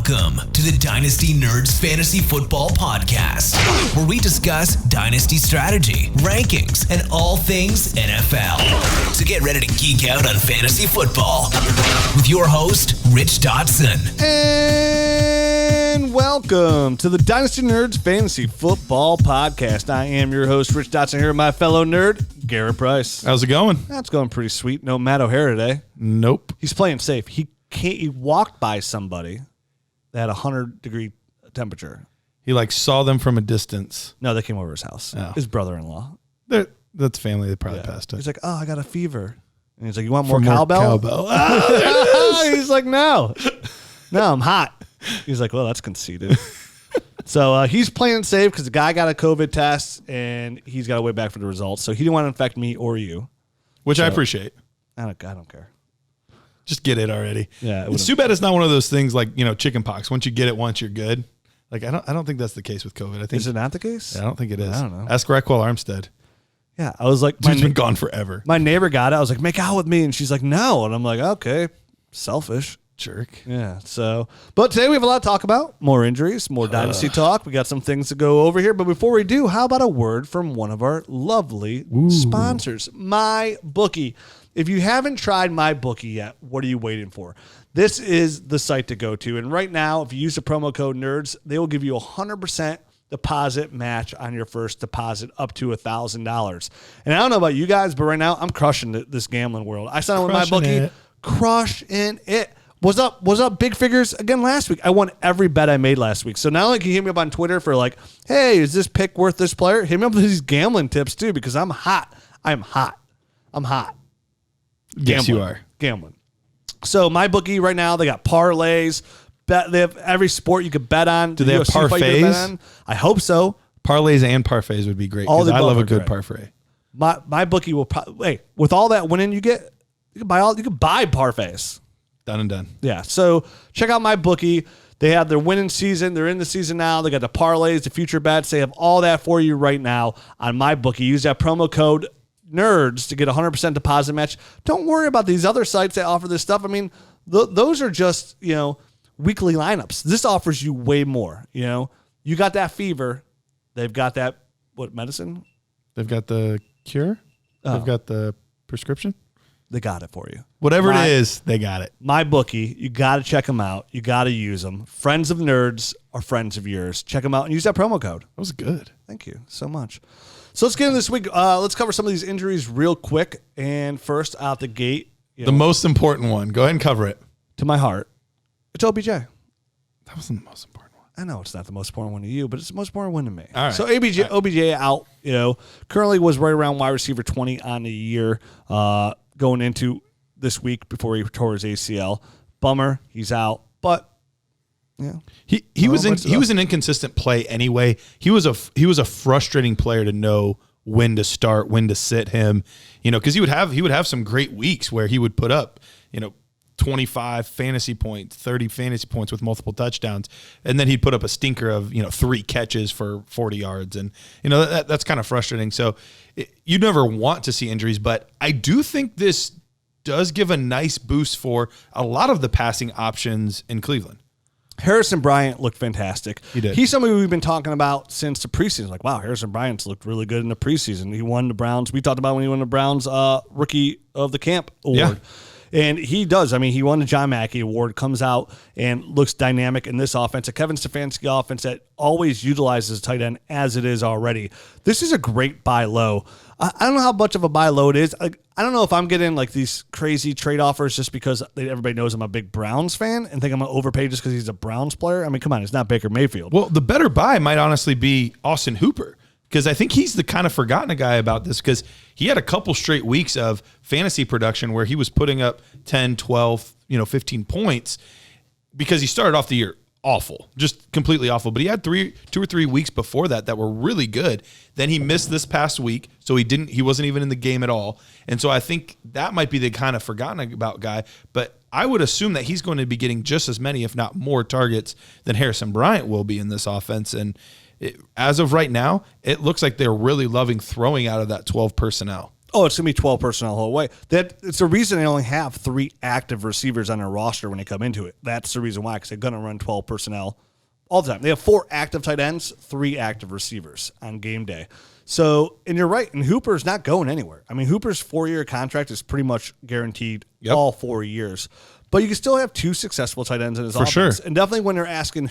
Welcome to the Dynasty Nerds Fantasy Football Podcast, where we discuss Dynasty strategy, rankings, and all things NFL. So get ready to geek out on fantasy football with your host, Rich Dotson. And welcome to the Dynasty Nerds Fantasy Football Podcast. I am your host, Rich Dotson, here with my fellow nerd, Garrett Price. How's it going? That's going pretty sweet. No Matt O'Hara today. Nope. He's playing safe. He walked by somebody that had 100-degree temperature. He saw them from a distance. No, they came over his house. Oh. His brother-in-law. That's family. They probably passed it. He's like, oh, I got a fever. And he's like, you want more cowbell? He's like, no, I'm hot. He's like, well, that's conceited. So he's playing safe because the guy got a COVID test and he's got to wait back for the results. So he didn't want to infect me or you. Which I appreciate. I don't care. Just get it already. Yeah, it's too bad it's not one of those things like, chicken pox. Once you get it once, you're good. I don't think that's the case with COVID. I think is it not the case? I don't think it is. I don't know. Ask Raquel Armstead. Yeah, I was like, dude's been gone forever. My neighbor got it. I was like, make out with me, and she's like, no, and I'm like, okay, selfish. Jerk. Yeah. So, but today we have a lot to talk about. More injuries, more dynasty talk. We got some things to go over here. But before we do, how about a word from one of our lovely sponsors, MyBookie. If you haven't tried MyBookie yet, what are you waiting for? This is the site to go to. And right now, if you use the promo code NERDS, they will give you 100% deposit match on your first deposit up to $1,000. And I don't know about you guys, but right now I'm crushing this gambling world. I signed up with MyBookie, crushing it. Was up big figures again last week. I won every bet I made last week. So not only can you hit me up on Twitter for like, hey, is this pick worth this player? Hit me up with these gambling tips too, because I'm hot. I'm hot. Yes, you are. Gambling. So MyBookie right now, they got parlays. They have every sport you could bet on. Do they have parfaits? I hope so. Parlays and parfaits would be great because I love a good parfait. MyBookie will probably, with all that winning you get, you can buy parfaits. Done and done. Yeah. So check out MyBookie. They have their winning season. They're in the season now. They got the parlays, the future bets. They have all that for you right now on MyBookie. Use that promo code NERDS to get 100% deposit match. Don't worry about these other sites that offer this stuff. I mean, those are just, weekly lineups. This offers you way more. You got that fever. They've got that, medicine? They've got the cure. They've got the prescription. They got it for you. Whatever it is, they got it. MyBookie, you got to check them out. You got to use them. Friends of nerds are friends of yours. Check them out and use that promo code. That was good. Thank you so much. So let's get into this week. Let's cover some of these injuries real quick. And first out the gate. The most important one. Go ahead and cover it. To my heart. It's OBJ. That wasn't the most important one. I know it's not the most important one to you, but it's the most important one to me. All right. So OBJ out, currently was right around wide receiver 20 on the year going into this week before he tore his ACL. Bummer, he's out, but yeah. He was an inconsistent play anyway. He was a frustrating player to know when to start, when to sit him, because he would have some great weeks where he would put up, 25 fantasy points, 30 fantasy points with multiple touchdowns. And then he'd put up a stinker of, 3 catches for 40 yards. And, that's kind of frustrating. So you never want to see injuries, but I do think this does give a nice boost for a lot of the passing options in Cleveland. Harrison Bryant looked fantastic. He did. He's somebody we've been talking about since the preseason. Like, wow, Harrison Bryant's looked really good in the preseason. He won the Browns. We talked about when he won the Browns Rookie of the Camp award. Yeah. And he does. I mean, he won the John Mackey Award, comes out and looks dynamic in this offense. A Kevin Stefanski offense that always utilizes tight end as it is already. This is a great buy low. I don't know how much of a buy low it is. I don't know if I'm getting these crazy trade offers just because everybody knows I'm a big Browns fan and think I'm going to overpay just because he's a Browns player. I mean, come on, it's not Baker Mayfield. Well, the better buy might honestly be Austin Hooper. Because I think he's the kind of forgotten guy about this because he had a couple straight weeks of fantasy production where he was putting up 10, 12, 15 points because he started off the year awful, just completely awful. But he had 2 or 3 weeks before that were really good. Then he missed this past week, so he wasn't even in the game at all. And so I think that might be the kind of forgotten about guy. But I would assume that he's going to be getting just as many, if not more, targets than Harrison Bryant will be in this offense. And as of right now, it looks like they're really loving throwing out of that 12 personnel. Oh, it's going to be 12 personnel the whole way. It's the reason they only have 3 active receivers on their roster when they come into it. That's the reason why, because they're going to run 12 personnel all the time. They have 4 active tight ends, 3 active receivers on game day. So, and you're right, and Hooper's not going anywhere. I mean, Hooper's 4-year contract is pretty much guaranteed all 4 years. But you can still have 2 successful tight ends in his offense. Sure. And definitely when they're asking,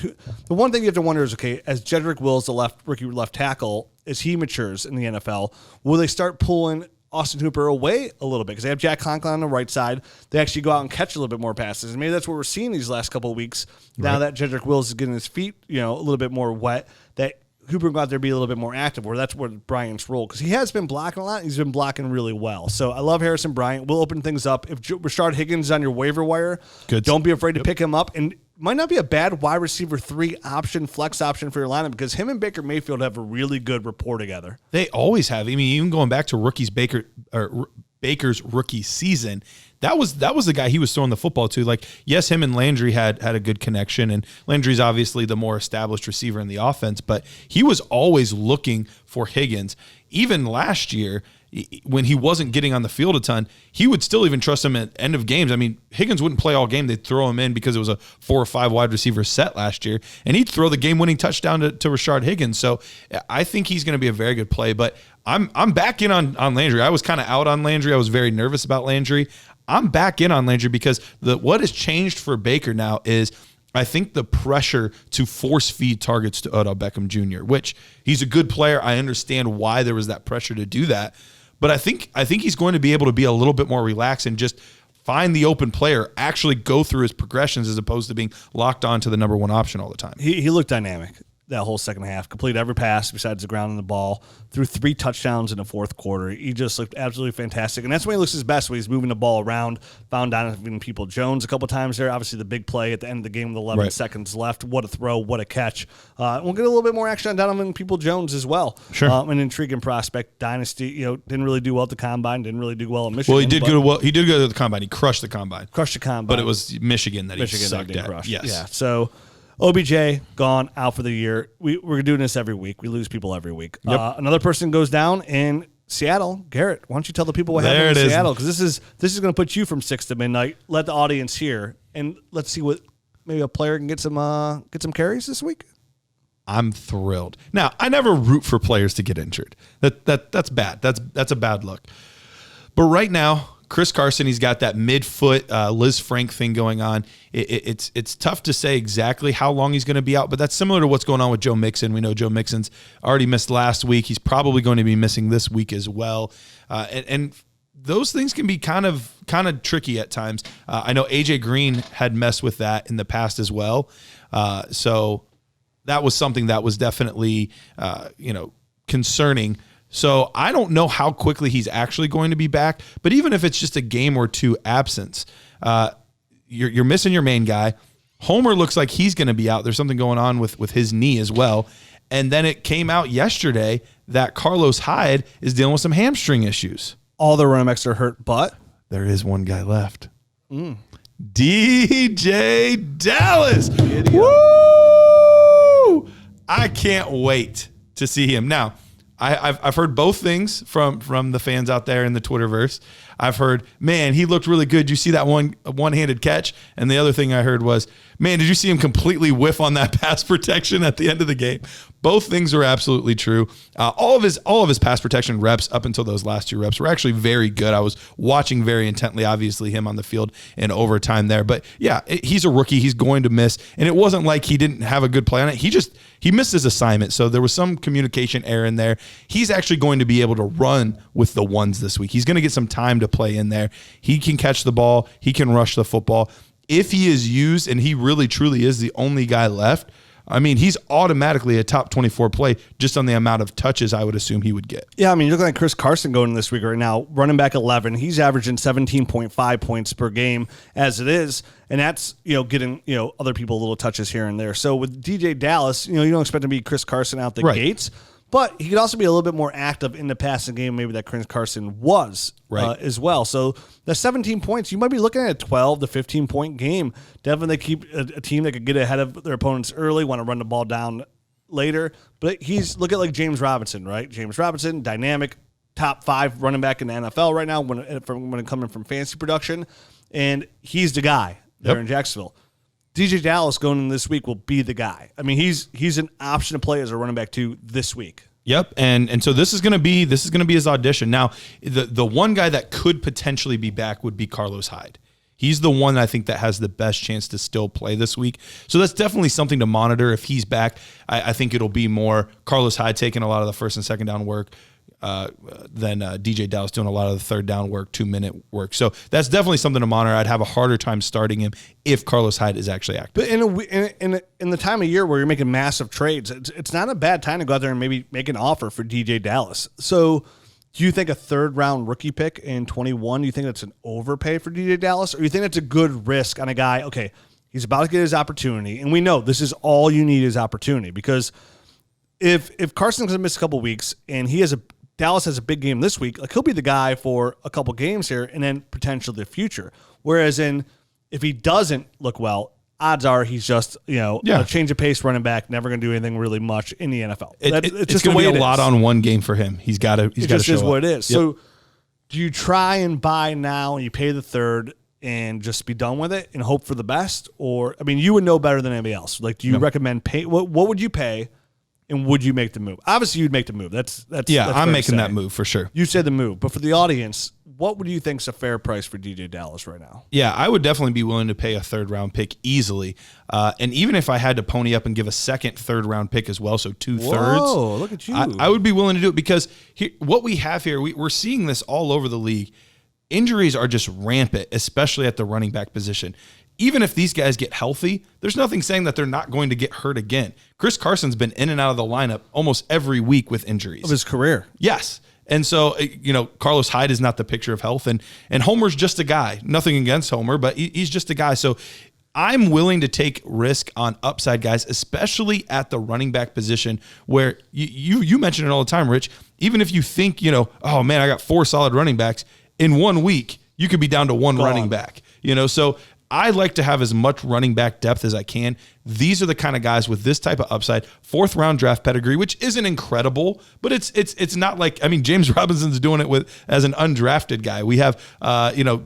the one thing you have to wonder is, okay, as Jedrick Wills, the rookie left tackle, as he matures in the NFL, will they start pulling Austin Hooper away a little bit? Because they have Jack Conklin on the right side. They actually go out and catch a little bit more passes. And maybe that's what we're seeing these last couple of weeks. Now that Jedrick Wills is getting his feet, a little bit more wet, that Hooper can go out there and be a little bit more active, where that's where Bryant's role, because he has been blocking a lot. He's been blocking really well. So I love Harrison Bryant. We'll open things up. If Rashard Higgins is on your waiver wire, don't be afraid to pick him up. And might not be a bad wide receiver 3 option, flex option for your lineup, because him and Baker Mayfield have a really good rapport together. They always have. I mean, even going back to Baker's rookie season, that was the guy he was throwing the football to. Like, yes, him and Landry had a good connection, and Landry's obviously the more established receiver in the offense, but he was always looking for Higgins. Even last year, when he wasn't getting on the field a ton, he would still even trust him at end of games. I mean, Higgins wouldn't play all game. They'd throw him in because it was a 4 or 5 wide receiver set last year, and he'd throw the game-winning touchdown to Rashard Higgins. So I think he's going to be a very good play, but I'm back in on Landry. I was kind of out on Landry. I was very nervous about Landry. I'm back in on Landry because what has changed for Baker now is I think the pressure to force feed targets to Odell Beckham Jr., which he's a good player. I understand why there was that pressure to do that. But I think he's going to be able to be a little bit more relaxed and just find the open player, actually go through his progressions as opposed to being locked on to the number 1 option all the time. He looked dynamic that whole second half, completed every pass besides the ground and the ball, threw 3 touchdowns in the fourth quarter. He just looked absolutely fantastic. And that's when he looks his best, when he's moving the ball around, found Donovan Peoples-Jones a couple times there. Obviously the big play at the end of the game with 11 seconds left. What a throw, what a catch. We'll get a little bit more action on Donovan Peoples-Jones as well. Sure. An intriguing prospect. Dynasty, didn't really do well at the Combine, didn't really do well at Michigan. Well, he did go to the Combine. He crushed the Combine. But it was Michigan that he sucked at. Crush. Yes. Yeah, so OBJ gone, out for the year. We're doing this every week. We lose people every week. Yep. Another person goes down in Seattle. Garrett, why don't you tell the people what happened in Seattle? Because this is going to put you from 6 to midnight. Let the audience hear, and let's see what maybe a player can get some carries this week. I'm thrilled. Now, I never root for players to get injured. That's bad. That's a bad look. But right now, Chris Carson, he's got that midfoot Liz Frank thing going on. It's tough to say exactly how long he's going to be out, but that's similar to what's going on with Joe Mixon. We know Joe Mixon's already missed last week. He's probably going to be missing this week as well. And those things can be kind of tricky at times. I know AJ Green had messed with that in the past as well. So that was something that was definitely concerning. So I don't know how quickly he's actually going to be back, but even if it's just a game or 2 absence, you're missing your main guy. Homer looks like he's going to be out. There's something going on with his knee as well. And then it came out yesterday that Carlos Hyde is dealing with some hamstring issues. All the running backs are hurt, but there is one guy left. DJ Dallas. Woo! I can't wait to see him. Now, I've heard both things from the fans out there in the Twitterverse. I've heard, man, he looked really good. You see that one-handed catch? And the other thing I heard was, man, did you see him completely whiff on that pass protection at the end of the game? Both things are absolutely true. All of his pass protection reps up until those last 2 reps were actually very good. I was watching very intently, obviously, him on the field in overtime there. But yeah, he's a rookie. He's going to miss. And it wasn't like he didn't have a good play on it. He missed his assignment. So there was some communication error in there. He's actually going to be able to run with the ones this week. He's going to get some time to play in there. He can catch the ball. He can rush the football. If he is used, and he really truly is the only guy left, I mean, he's automatically a top 24 play just on the amount of touches I would assume he would get. Yeah, I mean, you're looking at Chris Carson going this week right now, running back 11. He's averaging 17.5 points per game as it is, and that's, getting, other people a little touches here and there. So with DJ Dallas, you don't expect to be Chris Carson out the gates, but he could also be a little bit more active in the passing game, maybe that Chris Carson was as well. So the 17 points, you might be looking at a 12 to 15-point game. Definitely keep a team that could get ahead of their opponents early, want to run the ball down later. But look at like James Robinson, right? James Robinson, dynamic, top 5 running back in the NFL right now when it coming from fantasy production, and he's the guy there in Jacksonville. DJ Dallas going in this week will be the guy. I mean, he's an option to play as a running back too this week. Yep, and so this is going to be his audition. Now, the one guy that could potentially be back would be Carlos Hyde. He's the one I think that has the best chance to still play this week. So that's definitely something to monitor. If he's back, I think it'll be more Carlos Hyde taking a lot of the first and second down work than DJ Dallas doing a lot of the third down work, 2-minute work. So that's definitely something to monitor. I'd have a harder time starting him if Carlos Hyde is actually active. But in the time of year where you're making massive trades, it's not a bad time to go out there and maybe make an offer for DJ Dallas. So do you think a third-round rookie pick in 21, do you think that's an overpay for DJ Dallas? Or do you think that's a good risk on a guy, okay, he's about to get his opportunity, and we know this is all you need is opportunity, because if Carson's going to miss a couple weeks and Dallas has a big game this week, like he'll be the guy for a couple games here and then potentially the future. Whereas if he doesn't look well, odds are he's just, a change of pace running back, never going to do anything really much in the NFL. It's going to be a lot on one game for him. He's got to show up. It just is what it is. Yep. So do you try and buy now and you pay the third and just be done with it and hope for the best? Or, I mean, you would know better than anybody else. Like, do you recommend pay? What would you pay? And would you make the move? Obviously, you'd make the move. I'm making that move for sure. You said the move, but for the audience, what would you think is a fair price for DJ Dallas right now? Yeah, I would definitely be willing to pay a third-round pick easily. And even if I had to pony up and give a second third-round pick as well, so 2/3. Whoa, look at you. I would be willing to do it because what we have here, we're seeing this all over the league. Injuries are just rampant, especially at the running back position. Even if these guys get healthy, there's nothing saying that they're not going to get hurt again. Chris Carson's been in and out of the lineup almost every week with injuries. Of his career. Yes. And so, Carlos Hyde is not the picture of health. And Homer's just a guy. Nothing against Homer, but he's just a guy. So I'm willing to take risk on upside guys, especially at the running back position where you mention it all the time, Rich. Even if you think, oh, man, I got 4 solid running backs. In 1 week, you could be down to 1 running back. So I like to have as much running back depth as I can. These are the kind of guys with this type of upside, 4th-round draft pedigree, which isn't incredible, but it's not like, James Robinson's doing it as an undrafted guy. We have,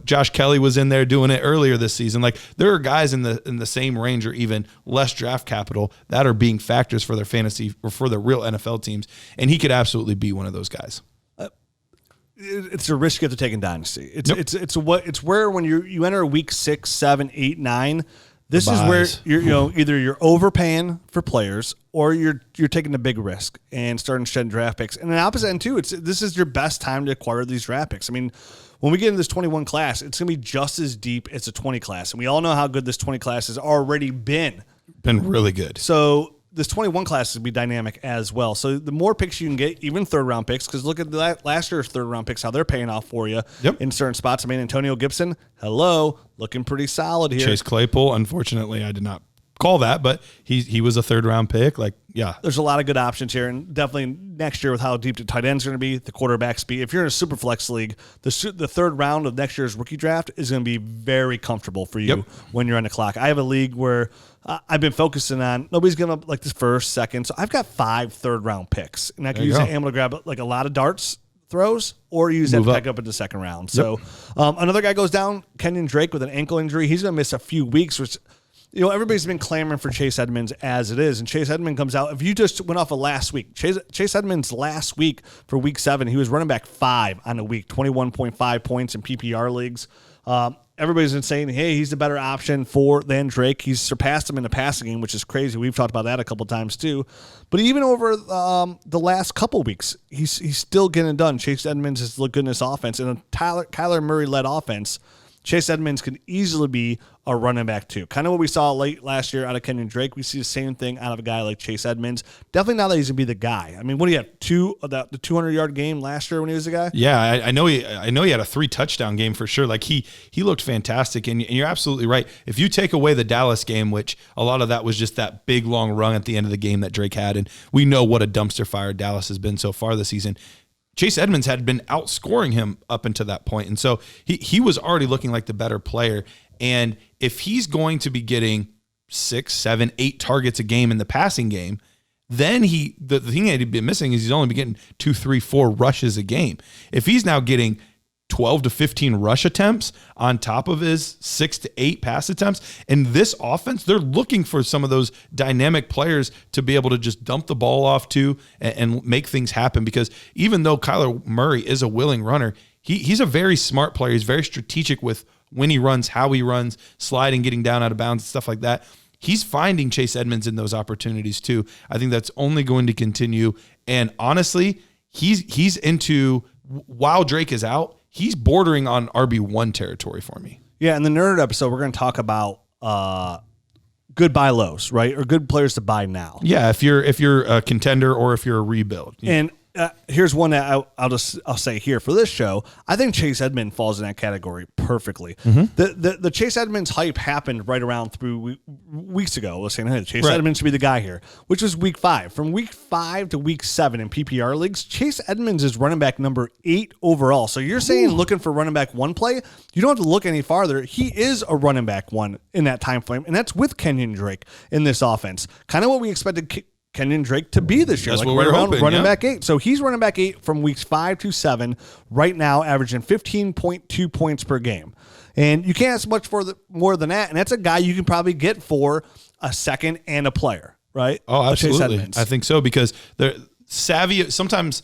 Josh Kelly was in there doing it earlier this season. Like there are guys in the same range or even less draft capital that are being factors for their fantasy or for their real NFL teams, and he could absolutely be one of those guys. It's a risk you have to take in Dynasty. It's where when you enter week 6, 7, 8, 9, this is where you're either you're overpaying for players or you're taking a big risk and starting shedding draft picks. And the opposite end too, this is your best time to acquire these draft picks. I mean, when we get into this 21 class, it's going to be just as deep as a 20 class, and we all know how good this 20 class has already been. Been really good. So this 21 class is going to be dynamic as well. So the more picks you can get, even third-round picks, because look at last year's third-round picks, how they're paying off for you in certain spots. Antonio Gibson, looking pretty solid here. Chase Claypool, unfortunately, I did not call that, but he was a third-round pick. There's a lot of good options here, and definitely next year with how deep the tight end's going to be, the quarterback speed. If you're in a super flex league, the third round of next year's rookie draft is going to be very comfortable for you when you're on the clock. I have a league where I've been focusing on nobody's going to like this first, second, so I've got 5 third-round picks, and I can use it able to grab like a lot of darts throws or use that to pick up in the second round. So another guy goes down, Kenyon Drake with an ankle injury. He's going to miss a few weeks, which everybody's been clamoring for Chase Edmonds as it is, and Chase Edmonds comes out. If you just went off of last week, Chase Edmonds last week for week 7, he was running back 5 on the week, 21.5 points in PPR leagues. Everybody's been saying, hey, he's the better option than Drake. He's surpassed him in the passing game, which is crazy. We've talked about that a couple times too. But even over the last couple weeks, he's still getting it done. Chase Edmonds has looked good in this offense. In a Kyler Murray-led offense, Chase Edmonds can easily be a running back too. Kind of what we saw late last year out of Kenyon Drake. We see the same thing out of a guy like Chase Edmonds. Definitely not that he's going to be the guy. What do you have? The 200-yard game last year when he was the guy? Yeah, I know he had a 3-touchdown game for sure. Like he looked fantastic, and you're absolutely right. If you take away the Dallas game, which a lot of that was just that big long run at the end of the game that Drake had, and we know what a dumpster fire Dallas has been so far this season. Chase Edmonds had been outscoring him up until that point. And so he was already looking like the better player. And if he's going to be getting 6, 7, 8 targets a game in the passing game, then the thing that he'd been missing is he's only been getting 2, 3, 4 rushes a game. If he's now getting 12 to 15 rush attempts on top of his 6 to 8 pass attempts, and this offense, they're looking for some of those dynamic players to be able to just dump the ball off to and make things happen. Because even though Kyler Murray is a willing runner, he's a very smart player. He's very strategic with when he runs, how he runs, sliding, getting down out of bounds, stuff like that. He's finding Chase Edmonds in those opportunities too. I think that's only going to continue. And honestly, he's into, while Drake is out, he's bordering on RB1 territory for me. Yeah, in the Nerd episode, we're going to talk about good buy lows, right? Or good players to buy now. Yeah, if you're a contender or if you're a rebuild. And here's one that I'll say here for this show. I think Chase Edmonds falls in that category perfectly. The Chase Edmonds hype happened right around through weeks ago. Let's say, hey, Chase Edmonds should be the guy here, which was week 5. From week 5 to week 7 in PPR leagues, Chase Edmonds is running back number 8 overall. So you're saying looking for running back 1 play, you don't have to look any farther. He is a running back 1 in that time frame, and that's with Kenyon Drake in this offense. Kind of what we expected Kenyon Drake to be this year. That's what we're hoping, running back 8. So he's running back 8 from weeks 5 to 7 right now, averaging 15.2 points per game. And you can't ask much for more than that. And that's a guy you can probably get for a second and a player, right? Oh, absolutely. I think so, because they're savvy. Sometimes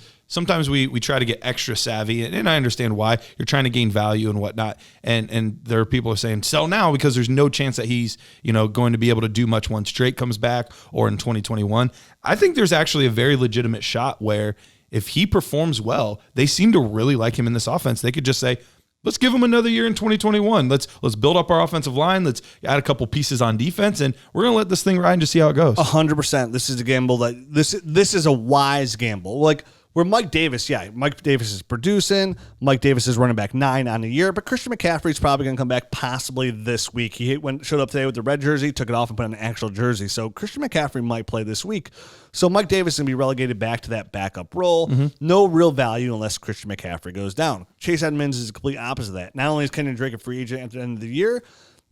we try to get extra savvy, and I understand why. You're trying to gain value and whatnot. And there are people who are saying sell now because there's no chance that he's going to be able to do much once Drake comes back or in 2021. I think there's actually a very legitimate shot where if he performs well, they seem to really like him in this offense. They could just say, let's give him another year in 2021. Let's build up our offensive line. Let's add a couple pieces on defense, and we're going to let this thing ride and just see how it goes. 100%. This is a gamble that this is a wise gamble. Like where Mike Davis is producing. Mike Davis is running back 9 on the year, but Christian McCaffrey's probably going to come back possibly this week. He showed up today with the red jersey, took it off and put on an actual jersey. So Christian McCaffrey might play this week. So Mike Davis is going to be relegated back to that backup role. No real value unless Christian McCaffrey goes down. Chase Edmonds is the complete opposite of that. Not only is Kenyon Drake a free agent at the end of the year,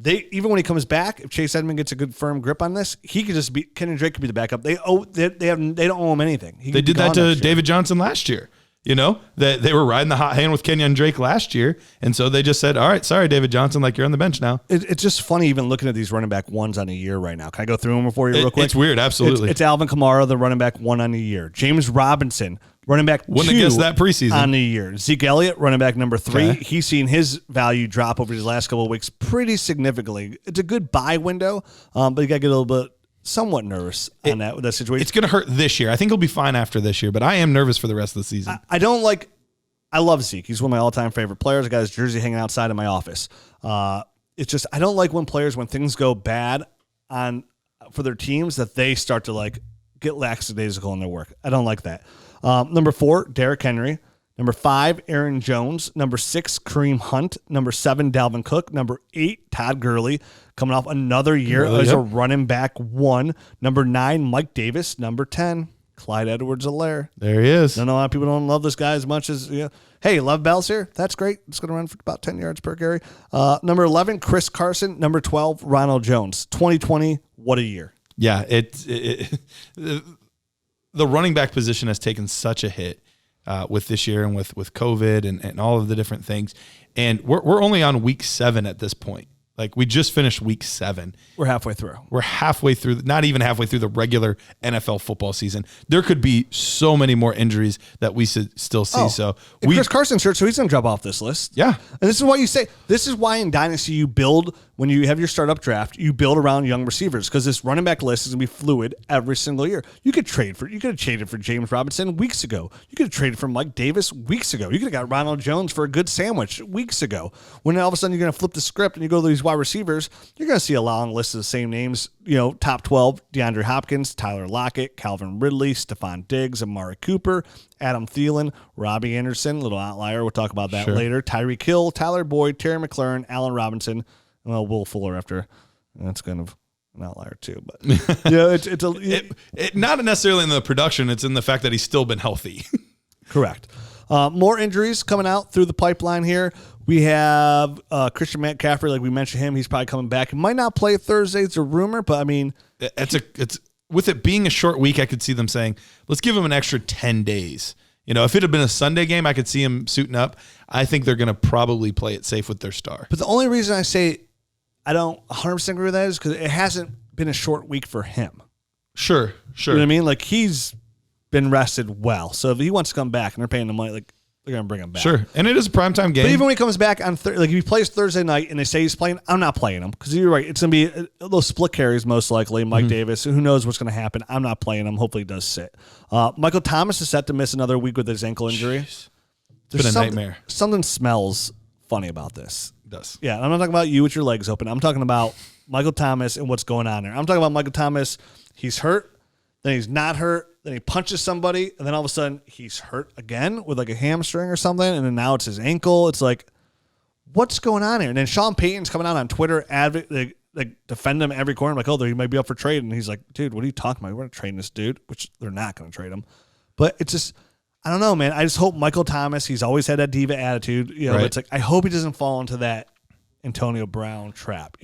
even when he comes back, if Chase Edmonds gets a good firm grip on this, he could just be Kenyon Drake could be the backup. They don't owe him anything. They did that to David Johnson last year. That they were riding the hot hand with Kenyon Drake last year, and so they just said, "All right, sorry, David Johnson, you're on the bench now." It's just funny even looking at these running back 1s on the year right now. Can I go through them before you real quick? It's weird, absolutely. It's Alvin Kamara, the running back 1 on the year. James Robinson, running back 2 wouldn't have guessed that preseason on the year. Zeke Elliott, running back number 3. Okay. He's seen his value drop over these last couple of weeks pretty significantly. It's a good buy window, but you got to get a little bit somewhat nervous on that situation. It's going to hurt this year. I think he'll be fine after this year, but I am nervous for the rest of the season. I love Zeke. He's one of my all-time favorite players. I got his jersey hanging outside of my office. It's just I don't like when things go bad for their teams that they start to get lackadaisical in their work. I don't like that. Number 4, Derrick Henry. Number 5, Aaron Jones. Number 6, Kareem Hunt. Number 7, Dalvin Cook. Number 8, Todd Gurley, coming off another year as a running back 1. Number 9, Mike Davis. Number 10, Clyde Edwards-Helaire. There he is. I know a lot of people don't love this guy as much as, hey, Love Bell's here. That's great. It's going to run for about 10 yards per carry. Number 11, Chris Carson. Number 12, Ronald Jones. 2020, what a year. Yeah, the running back position has taken such a hit with this year and with COVID and all of the different things. And we're only on week 7 at this point. We just finished week 7. We're halfway through. We're halfway through, not even halfway through the regular NFL football season. There could be so many more injuries that we still see. Chris Carson's hurt, so he's going to drop off this list. Yeah. And this is why in Dynasty you build, when you have your startup draft, you build around young receivers because this running back list is going to be fluid every single year. You could have traded for James Robinson weeks ago. You could have traded for Mike Davis weeks ago. You could have got Ronald Jones for a good sandwich weeks ago. When all of a sudden you're going to flip the script and you go to these wide receivers, you're going to see a long list of the same names. Top 12, DeAndre Hopkins, Tyler Lockett, Calvin Ridley, Stephon Diggs, Amari Cooper, Adam Thielen, Robbie Anderson, little outlier. We'll talk about that later. Tyreek Hill, Tyler Boyd, Terry McLaurin, Allen Robinson, Will Fuller after. That's kind of an outlier too, but it's not necessarily in the production. It's in the fact that he's still been healthy. Correct. More injuries coming out through the pipeline here. We have Christian McCaffrey, like we mentioned him. He's probably coming back. He might not play Thursday. It's a rumor, but I mean, it's with it being a short week, I could see them saying, let's give him an extra 10 days. If it had been a Sunday game, I could see him suiting up. I think they're going to probably play it safe with their star. But the only reason I say I don't 100% agree with that is because it hasn't been a short week for him. Sure. You know what I mean? Like, he's been rested well. So if he wants to come back and they're paying him money, like, they're going to bring him back. Sure. And it is a primetime game. But even when he comes back on like if he plays Thursday night and they say he's playing, I'm not playing him because you're right. It's going to be those split carries most likely. Mike Davis, who knows what's going to happen. I'm not playing him. Hopefully he does sit. Michael Thomas is set to miss another week with his ankle injury. It's been a nightmare. Something smells funny about this. It does. Yeah, and I'm not talking about you with your legs open. I'm talking about Michael Thomas and what's going on there. I'm talking about Michael Thomas. He's hurt. Then he's not hurt. Then he punches somebody, and then all of a sudden he's hurt again with like a hamstring or something, and then now it's his ankle. It's like, what's going on here? And then Sean Payton's coming out on Twitter, like defend him every corner, like, oh, he might be up for trade, and he's like, dude, what are you talking about? We're not trading this dude, which they're not going to trade him. But it's just, I don't know, man. I just hope Michael Thomas. He's always had that diva attitude, Right. But it's like I hope he doesn't fall into that Antonio Brown trap,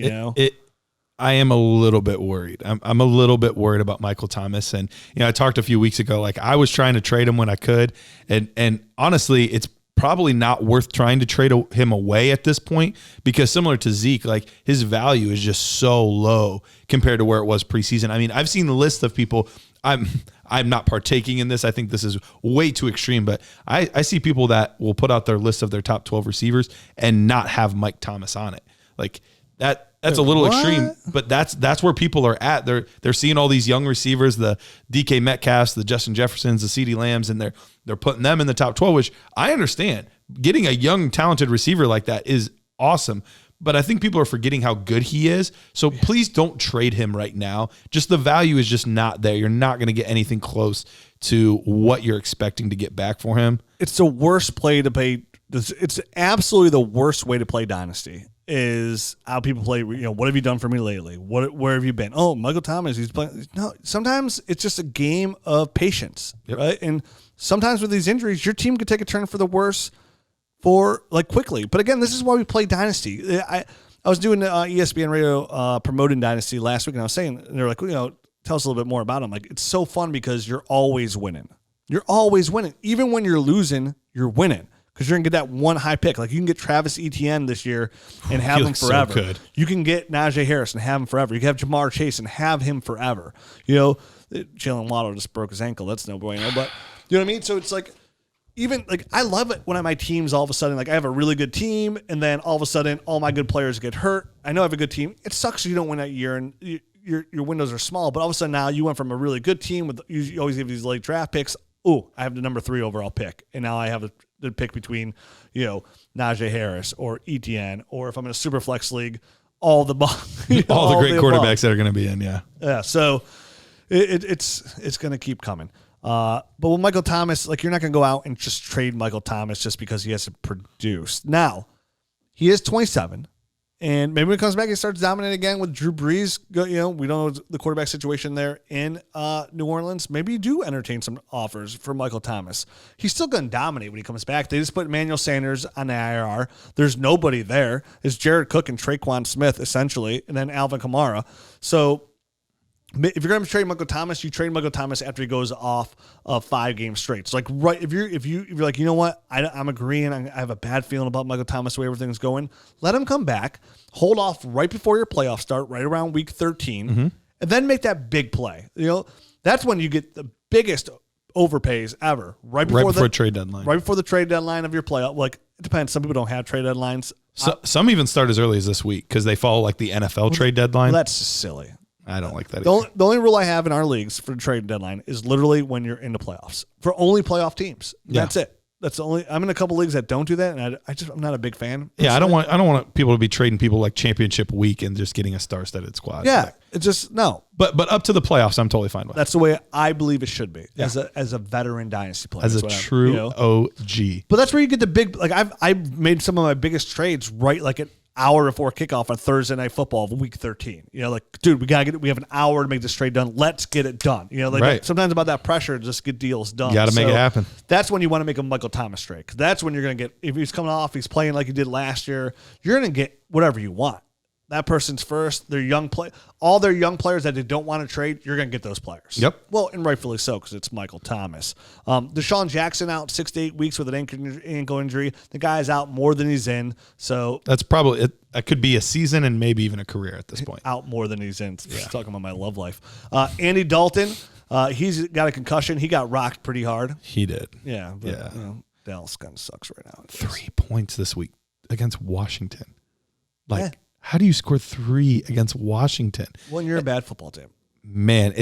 I am a little bit worried. I'm a little bit worried about Michael Thomas. And, I talked a few weeks ago, like I was trying to trade him when I could. And honestly, it's probably not worth trying to trade him away at this point because similar to Zeke, like his value is just so low compared to where it was preseason. I mean, I've seen the list of people. I'm not partaking in this. I think this is way too extreme, but I see people that will put out their list of their top 12 receivers and not have Mike Thomas on it. Like that's a little extreme, but that's where people are at. They're seeing all these young receivers, the DK Metcalfs, the Justin Jeffersons, the CeeDee Lambs, and they're putting them in the top 12, which I understand. Getting a young, talented receiver like that is awesome, but I think people are forgetting how good he is. So please don't trade him right now. Just the value is just not there. You're not going to get anything close to what you're expecting to get back for him. It's the worst play to play. It's absolutely the worst way to play Dynasty. Is how people play, what have you done for me lately? Where have you been? Oh, Michael Thomas, he's playing. No, sometimes it's just a game of patience, right? And sometimes with these injuries, your team could take a turn for the worse quickly. But again, this is why we play Dynasty. I was doing ESPN radio promoting Dynasty last week, and I was saying, and they're like, tell us a little bit more about them. Like, it's so fun because you're always winning. You're always winning. Even when you're losing, you're winning. Because you're going to get that one high pick. Like, you can get Travis Etienne this year and have him forever. So good. You can get Najee Harris and have him forever. You can have Jamar Chase and have him forever. Jalen Waddle just broke his ankle. That's no bueno. But you know what I mean? So it's like, even like, I love it when my team's all of a sudden, like I have a really good team and then all of a sudden all my good players get hurt. I know I have a good team. It sucks you don't win that year and your windows are small. But all of a sudden now you went from a really good team with, you always give these late draft picks. Oh, I have the number 3 overall pick. And now I have the pick between, Najee Harris or Etienne, or if I'm in a super flex league, all the great quarterbacks that are going to be in. Yeah. Yeah. So it's going to keep coming. But with Michael Thomas, like, you're not going to go out and just trade Michael Thomas just because he has to produce. Now, he is 27. And maybe when he comes back, he starts dominating again with Drew Brees. We don't know the quarterback situation there in New Orleans. Maybe you do entertain some offers for Michael Thomas. He's still going to dominate when he comes back. They just put Emmanuel Sanders on the IR. There's nobody there. It's Jared Cook and Traquan Smith, essentially, and then Alvin Kamara. So if you're going to trade Michael Thomas, you trade Michael Thomas after he goes off of 5 games straight. So, like, right, if you're like, you know what, I'm agreeing, I have a bad feeling about Michael Thomas, the way everything's going, let him come back, hold off right before your playoffs start, right around week 13, and then make that big play. That's when you get the biggest overpays ever, right before the trade deadline. Right before the trade deadline of your playoff. Like, it depends. Some people don't have trade deadlines. Some even start as early as this week because they follow like the NFL trade deadline. Well, that's silly. I don't like that. The only rule I have in our leagues for the trade deadline is literally when you're in the playoffs for only playoff teams. Yeah. That's it. That's the only. I'm in a couple leagues that don't do that, and I'm not a big fan. Yeah, I don't want people to be trading people like championship week and just getting a star-studded squad. Yeah, it's just no. But up to the playoffs, I'm totally fine with. That's the way I believe it should be as a veteran dynasty player, as a true OG. But that's where you get the big. Like I've made some of my biggest trades right like an hour before kickoff on Thursday Night Football of week 13. Like, dude, we have an hour to make this trade done. Let's get it done. Sometimes about that pressure to just get deals done. You got to make it happen. That's when you want to make a Michael Thomas trade, because that's when you're going to get, if he's coming off, he's playing like he did last year, you're going to get whatever you want. that person's first. Their young all their young players that they don't want to trade, you're going to get those players. Yep. Well, and rightfully so because it's Michael Thomas. Desean Jackson out 6 to 8 weeks with an ankle injury. The guy is out more than he's in. So that's probably it. That could be a season and maybe even a career at this point. Out more than he's in. Yeah. Talking about my love life. Andy Dalton, he's got a concussion. He got rocked pretty hard. He did. Yeah. But, You know, Dallas kind of sucks right now. 3 points this week against Washington. How do you score 3 against Washington? When you're a bad football team. Man,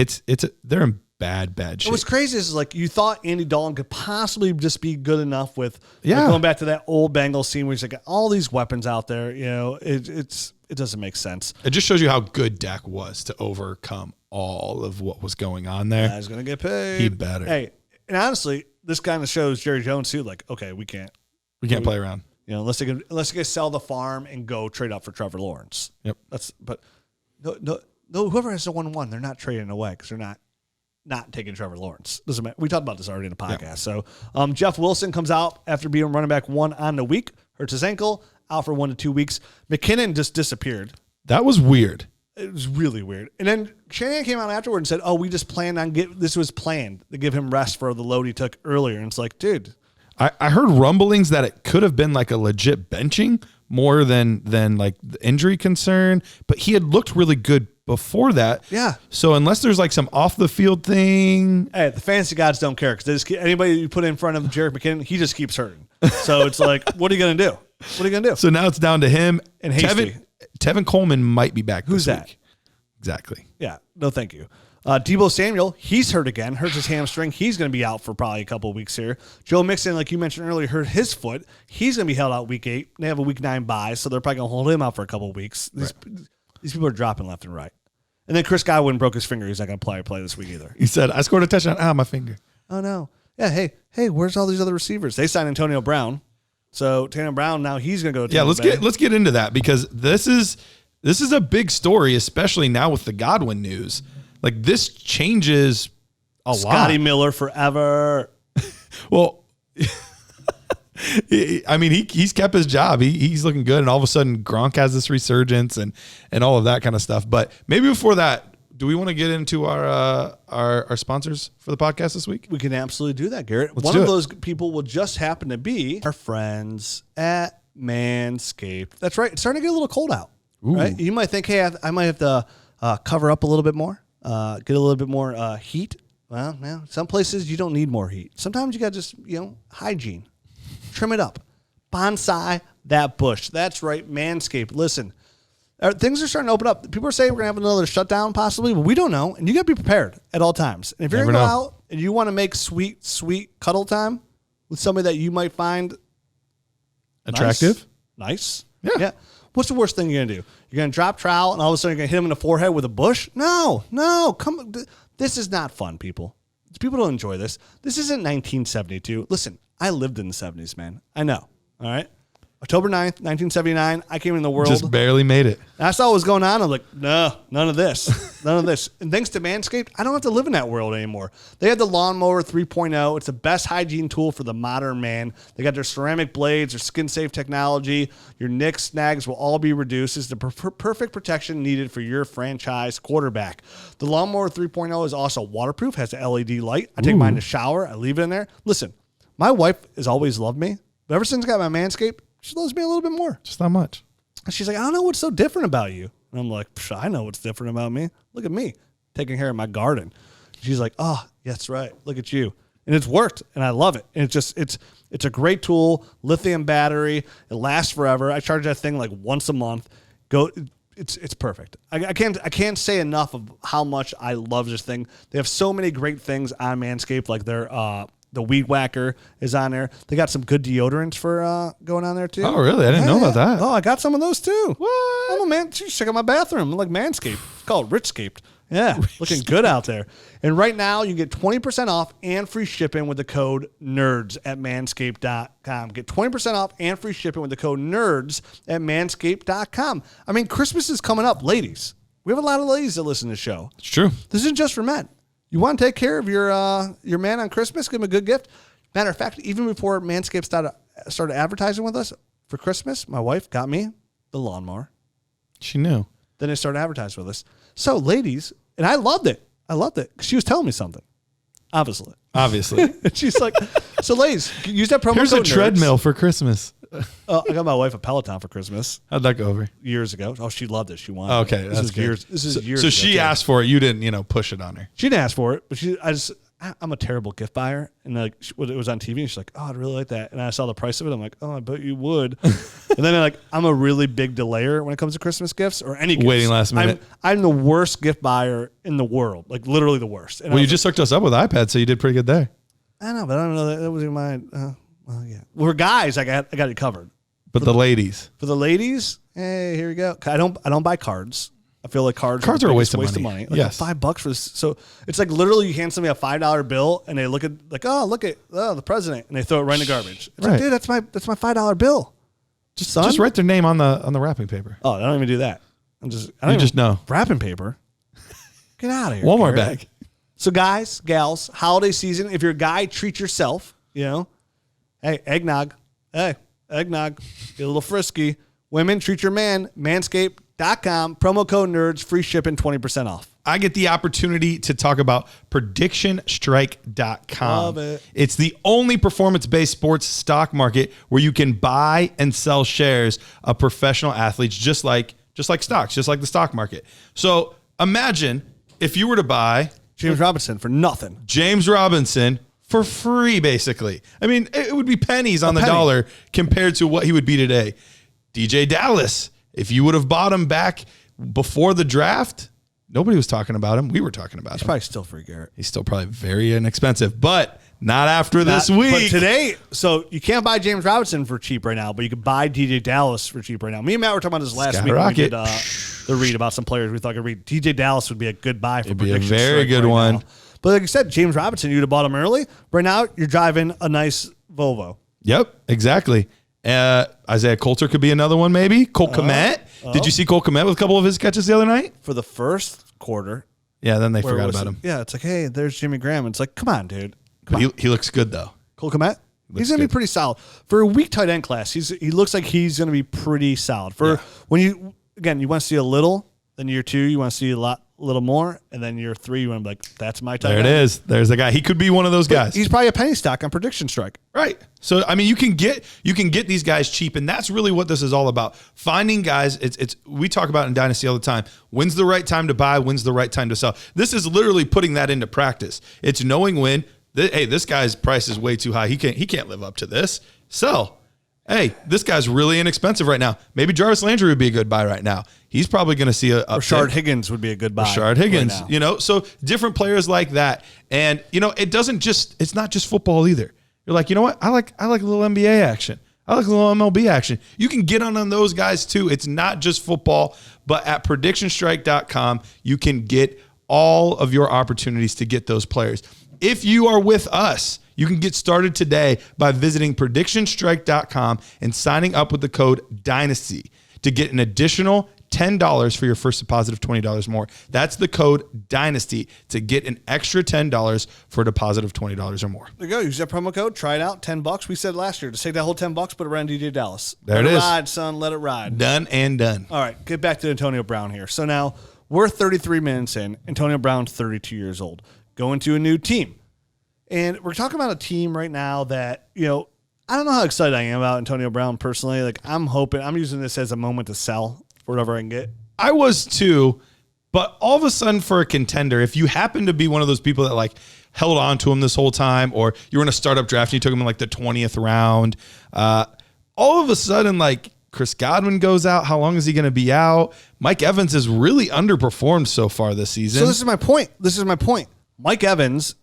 they're in bad shape. What's crazy is like you thought Andy Dalton could possibly just be good enough with going back to that old Bengals scene where he's like all these weapons out there. You know, it doesn't make sense. It just shows you how good Dak was to overcome all of what was going on there. He's gonna get paid. He better. Hey, and honestly, this kind of shows Jerry Jones too. Like, okay, we can't play around. You know, unless they can sell the farm and go trade up for Trevor Lawrence. Yep. But no. Whoever has the 1-1, they're not trading away because they're not taking Trevor Lawrence. Doesn't matter. We talked about this already in the podcast. Yep. So Jeff Wilson comes out after being running back 1 on the week, hurts his ankle, out for 1 to 2 weeks. McKinnon just disappeared. That was weird. It was really weird. And then Shanahan came out afterward and said, "Oh, we just planned on this was planned to give him rest for the load he took earlier." And it's like, dude. I heard rumblings that it could have been like a legit benching more than like the injury concern, but he had looked really good before that. Yeah. So unless there's like some off the field thing, hey, the fantasy gods don't care because anybody you put in front of Jerick McKinnon, he just keeps hurting. So it's like, what are you gonna do? What are you gonna do? So now it's down to him and Hasty. Tevin Coleman might be back. Who's this that? Week. Exactly. Yeah. No, thank you. Deebo Samuel, he's hurt again, hurts his hamstring. He's going to be out for probably a couple of weeks here. Joe Mixon, like you mentioned earlier, hurt his foot. He's going to be held out week 8. They have a week 9 bye, so they're probably going to hold him out for a couple of weeks. These people are dropping left and right. And then Chris Godwin broke his finger. He's not going to play this week either. He said, I scored a touchdown. My finger. Oh, no. Yeah, hey, where's all these other receivers? They signed Antonio Brown. So Tanner Brown, now he's going to go to let's get into that because this is a big story, especially now with the Godwin news. Like this changes a lot. Scotty Miller forever. Well, I mean, he's kept his job. He's looking good, and all of a sudden Gronk has this resurgence and all of that kind of stuff. But maybe before that, do we want to get into our sponsors for the podcast this week? We can absolutely do that, Garrett. Let's One do of it. those people will just happen to be our friends at Manscaped. That's right. It's starting to get a little cold out. Ooh. Right? You might think, hey, I might have to cover up a little bit more. Get a little bit more heat. Well, now some places you don't need more heat. Sometimes you got to just, hygiene. Trim it up. Bonsai that bush. That's right, Manscaped. Listen, things are starting to open up. People are saying we're going to have another shutdown possibly, but we don't know. And you got to be prepared at all times. And if you're going to go out and you want to make sweet, sweet cuddle time with somebody that you might find attractive, nice. Yeah. What's the worst thing you're going to do? You're going to drop trowel and all of a sudden you're going to hit him in the forehead with a bush? No. Come on. This is not fun, people. People don't enjoy this. This isn't 1972. Listen, I lived in the 70s, man. I know. All right? October 9th, 1979, I came in the world. Just barely made it. I saw what was going on. I'm like, no, none of this. None of this. And thanks to Manscaped, I don't have to live in that world anymore. They have the Lawnmower 3.0. It's the best hygiene tool for the modern man. They got their ceramic blades, their skin-safe technology. Your nicks, snags will all be reduced. It's the perfect protection needed for your franchise quarterback. The Lawnmower 3.0 is also waterproof, has an LED light. I take mine in the shower. I leave it in there. Listen, my wife has always loved me, but ever since I got my Manscaped, she loves me a little bit more. Just not much. And she's like, I don't know what's so different about you. And I'm like, I know what's different about me. Look at me taking care of my garden. She's like, oh, that's right. Look at you. And it's worked, and I love it. And it's a great tool, lithium battery. It lasts forever. I charge that thing like once a month. It's perfect. I can't say enough of how much I love this thing. They have so many great things on Manscaped, like their the Weed Whacker is on there. They got some good deodorants for going on there too. Oh, really? I didn't know about that. Oh, I got some of those too. What? I'm a man. Check out my bathroom. I'm like Manscaped. It's called Richscaped. Yeah, looking good out there. And right now, you get 20% off and free shipping with the code NERDS at manscaped.com. Get 20% off and free shipping with the code NERDS at manscaped.com. I mean, Christmas is coming up, ladies. We have a lot of ladies that listen to the show. It's true. This isn't just for men. You want to take care of your man on Christmas? Give him a good gift. Matter of fact, even before Manscaped started advertising with us for Christmas, my wife got me the lawnmower. She knew. Then they started advertising with us. So, ladies, and I loved it. I loved it because she was telling me something. Obviously. And she's like, so, ladies, use that promo here's code a treadmill for Christmas. I got my wife a Peloton for Christmas. How'd that go over? Years ago. Oh, she loved it. She wanted it. Okay, that's good. This is years so ago, she too. asked for it. You didn't, push it on her. She didn't ask for it, but I'm a terrible gift buyer. And like it was on TV and she's like, oh, I'd really like that. And I saw the price of it. I'm like, oh, I bet you would. And then I'm a really big delayer when it comes to Christmas gifts or any gifts. Waiting last minute. I'm the worst gift buyer in the world, like literally the worst. And well, you just hooked us up with iPad, so you did pretty good there. I know, but I don't know that was in my. Well, yeah. Well, for guys, I got it covered. But the ladies. For the ladies, hey, here we go. I don't buy cards. I feel like cards are a waste of money. Like yes. $5 for this. So it's like literally you hand somebody a $5 bill and they look at like, oh, look at the president, and they throw it right in the garbage. It's like, dude, that's my $5 bill. Just write their name on the wrapping paper. Oh, I don't even do that. I don't even know. Wrapping paper. Get out of here. Walmart bag. So guys, gals, holiday season. If you're a guy, treat yourself. Hey, eggnog. Hey, eggnog. Get a little frisky. Women, treat your man. Manscaped.com. Promo code nerds. Free shipping. 20% off. I get the opportunity to talk about PredictionStrike.com. Love it. It's the only performance-based sports stock market where you can buy and sell shares of professional athletes, just like stocks, just like the stock market. So imagine if you were to buy James Robinson for nothing. James Robinson for free, basically. I mean, it would be pennies on the dollar compared to what he would be today. DJ Dallas, if you would have bought him back before the draft, nobody was talking about him. We were talking about him. He's probably still free, Garrett. He's still probably very inexpensive, but not after this week. But today, so you can't buy James Robinson for cheap right now, but you can buy DJ Dallas for cheap right now. Me and Matt were talking about this last week when we did the read about some players we thought could read. DJ Dallas would be a good buy for It'd be a very good one. Now. But like you said, James Robinson, you'd have bought him early. Right now, you're driving a nice Volvo. Yep, exactly. Isaiah Coulter could be another one, maybe. Cole Kmet. Did you see Cole Kmet with a couple of his catches the other night? For the first quarter. Yeah, then they forgot about him. Yeah, it's like, hey, there's Jimmy Graham. It's like, come on, dude. He looks good, though. Cole Kmet? He's going to be pretty solid. For a weak tight end class, he looks like he's going to be pretty solid. When you want to see a little, then year 2, you want to see a little more, and then year 3, you want to be like, that's my tight end. There it is. There's the guy. He could be one of those guys. He's probably a penny stock on Prediction Strike. Right. So, I mean, you can get these guys cheap, and that's really what this is all about. Finding guys, we talk about in Dynasty all the time. When's the right time to buy? When's the right time to sell? This is literally putting that into practice. It's knowing when, hey, this guy's price is way too high. He can't live up to this. Sell. Hey, this guy's really inexpensive right now. Maybe Jarvis Landry would be a good buy right now. He's probably going to see a Rashard Higgins would be a good buy. Rashard Higgins, right, so different players like that. And, it's not just football either. You're like, you know what? I like a little NBA action. I like a little MLB action. You can get on those guys too. It's not just football, but at PredictionStrike.com, you can get all of your opportunities to get those players. If you are with us, you can get started today by visiting PredictionStrike.com and signing up with the code DYNASTY to get an additional $10 for your first deposit of $20 more. That's the code DYNASTY to get an extra $10 for a deposit of $20 or more. There you go. Use that promo code. Try it out. $10. We said last year to take that whole $10, put it around DJ Dallas. Let it ride, son. Let it ride. Done and done. All right. Get back to Antonio Brown here. So now we're 33 minutes in. Antonio Brown's 32 years old. Going to a new team. And we're talking about a team right now that, I don't know how excited I am about Antonio Brown personally. Like, I'm using this as a moment to sell for whatever I can get. I was too, but all of a sudden for a contender, if you happen to be one of those people that like held on to him this whole time, or you were in a startup draft and you took him in like the 20th round, all of a sudden, like, Chris Godwin goes out. How long is he going to be out? Mike Evans has really underperformed so far this season. So this is my point. Mike Evans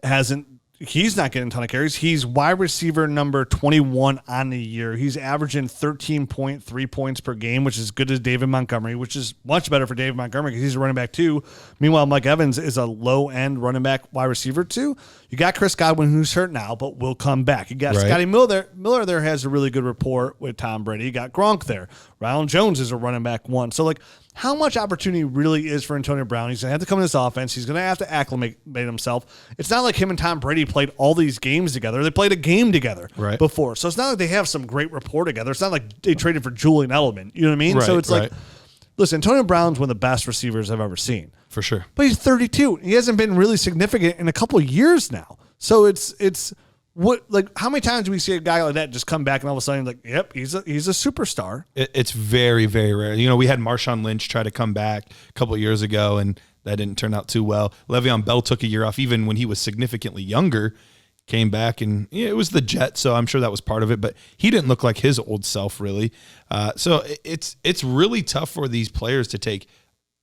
he's not getting a ton of carries. He's wide receiver number 21 on the year. He's averaging 13.3 points per game, which is as good as David Montgomery, which is much better for David Montgomery because he's a running back too. Meanwhile, Mike Evans is a low-end running back wide receiver too. You got Chris Godwin, who's hurt now, but will come back. You got Scotty Miller. Miller there has a really good rapport with Tom Brady. You got Gronk there. Ronald Jones is a running back one. So, like, how much opportunity really is for Antonio Brown? He's going to have to come in this offense. He's going to have to acclimate himself. It's not like him and Tom Brady played all these games together. They played a game together before. So it's not like they have some great rapport together. It's not like they traded for Julian Edelman. You know what I mean? So it's like listen, Antonio Brown's one of the best receivers I've ever seen. For sure. But he's 32. He hasn't been really significant in a couple of years now. So it's what, like, how many times do we see a guy like that just come back and all of a sudden, like, yep, he's a superstar? It's very, very rare. You know, we had Marshawn Lynch try to come back a couple of years ago, and that didn't turn out too well. Le'Veon Bell took a year off, even when he was significantly younger, came back, and it was the Jets, so I'm sure that was part of it, but he didn't look like his old self, really. So it's really tough for these players to take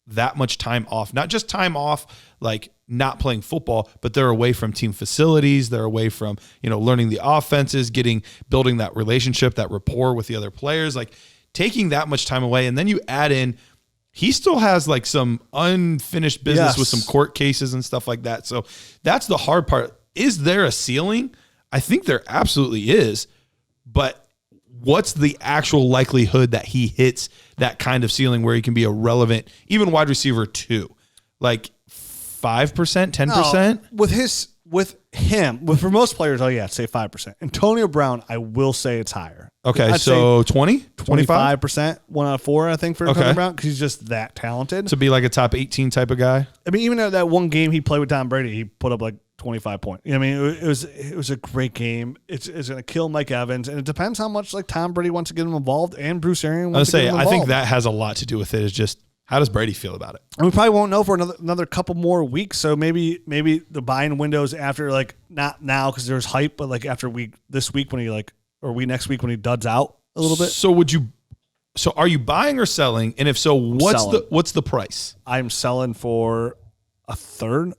that much time off. Not just time off, like not playing football, but they're away from team facilities. They're away from, learning the offenses, building that relationship, that rapport with the other players, like taking that much time away. And then you add in, he still has like some unfinished business with some court cases and stuff like that. So that's the hard part. Is there a ceiling? I think there absolutely is, but what's the actual likelihood that he hits that kind of ceiling where he can be a relevant, even wide receiver 2? Like 5%, 10%? For most players, I'd say 5%. Antonio Brown, I will say it's higher. Okay, so 20? 25%, 1 out of 4, I think, for Antonio Brown, because he's just that talented. To be like a top 18 type of guy? I mean, even at that one game he played with Tom Brady, he put up like 25 points. I mean, it was a great game. It's going to kill Mike Evans, and it depends how much like Tom Brady wants to get him involved, and Bruce Arians wants to get him involved. I think that has a lot to do with it. Is just how does Brady feel about it? And we probably won't know for another couple more weeks. So maybe the buying windows after, like, not now because there's hype, but like after this week when he next week when he duds out a little bit. So are you buying or selling? And if so, what's the price? I'm selling for a third.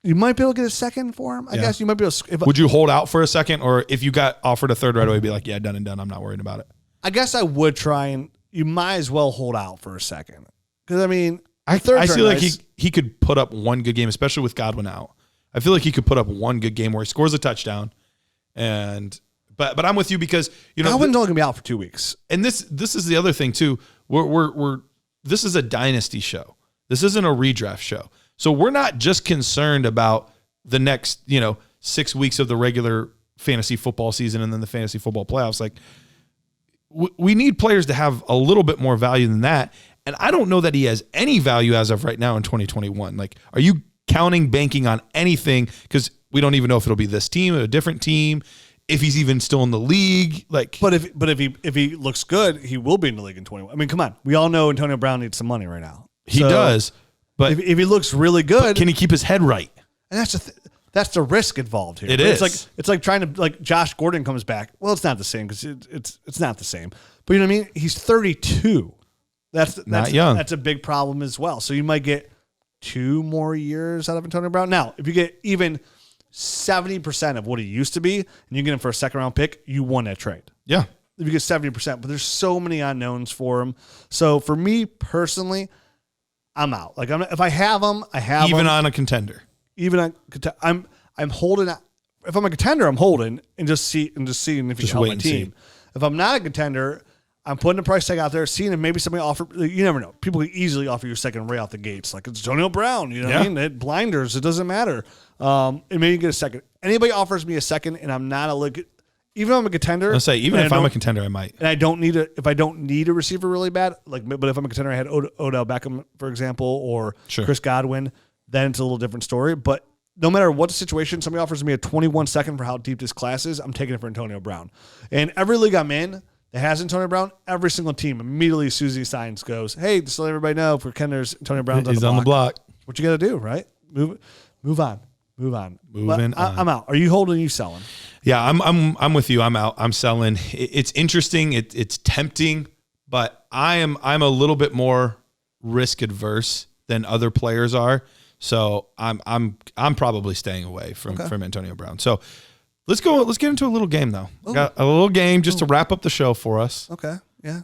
You might be able to get a second for him. I guess you might be able to. Would you hold out for a second, or if you got offered a third right away, be like, yeah, done and done. I'm not worried about it. I guess I would try, and you might as well hold out for a second. Because, I mean, I feel like he could put up one good game, especially with Godwin out. I feel like he could put up one good game where he scores a touchdown. But I'm with you because, Godwin's only going to be out for 2 weeks. And this is the other thing too. This is a dynasty show. This isn't a redraft show. So we're not just concerned about the next, 6 weeks of the regular fantasy football season and then the fantasy football playoffs. Like, we need players to have a little bit more value than that. And I don't know that he has any value as of right now in 2021. Like, are you banking on anything? Because we don't even know if it'll be this team or a different team, if he's even still in the league. Like, but if he looks good, he will be in the league in 21. I mean, come on, we all know Antonio Brown needs some money right now. He does, but if he looks really good, can he keep his head right? And that's the risk involved here. It is. It's like trying to, like, Josh Gordon comes back. Well, it's not the same because it's not the same. But you know what I mean? He's 32. That's not young. That's a big problem as well. So you might get 2 more years out of Antonio Brown. Now, if you get even 70% of what he used to be, and you get him for a second-round pick, you won that trade. Yeah. If you get 70%, but there's so many unknowns for him. So for me personally, I'm out. Like, if I have him, I have even him. on a contender. I'm holding. If I'm a contender, I'm holding and just seeing if he can help my team. If I'm not a contender, I'm putting a price tag out there, seeing if maybe somebody offer. You never know. People can easily offer you a second right out the gates. Like, it's Antonio Brown. You know what I mean? They had blinders. It doesn't matter. And maybe you get a second. Anybody offers me a second, and I'm not even if I'm a contender. I'll say even if I'm a contender, I might. And I don't need if I don't need a receiver really bad. But if I'm a contender, I had Odell Beckham, for example, or Chris Godwin. Then it's a little different story. But no matter what the situation, somebody offers me a 21 second for how deep this class is, I'm taking it for Antonio Brown. And every league I'm in that has Antonio Brown, every single team immediately, as soon as he signs, goes, hey, just let everybody know for Kenner's Antonio Brown's on the block. What you got to do, right? Move on. Moving on. I'm out. Are you holding? Are you selling? Yeah, I'm with you. I'm out. I'm selling. It's interesting. It's tempting, but I'm a little bit more risk adverse than other players are. So I'm probably staying away from Antonio Brown. So let's get into a little game though. Got a little game just to wrap up the show for us. Okay. Yeah.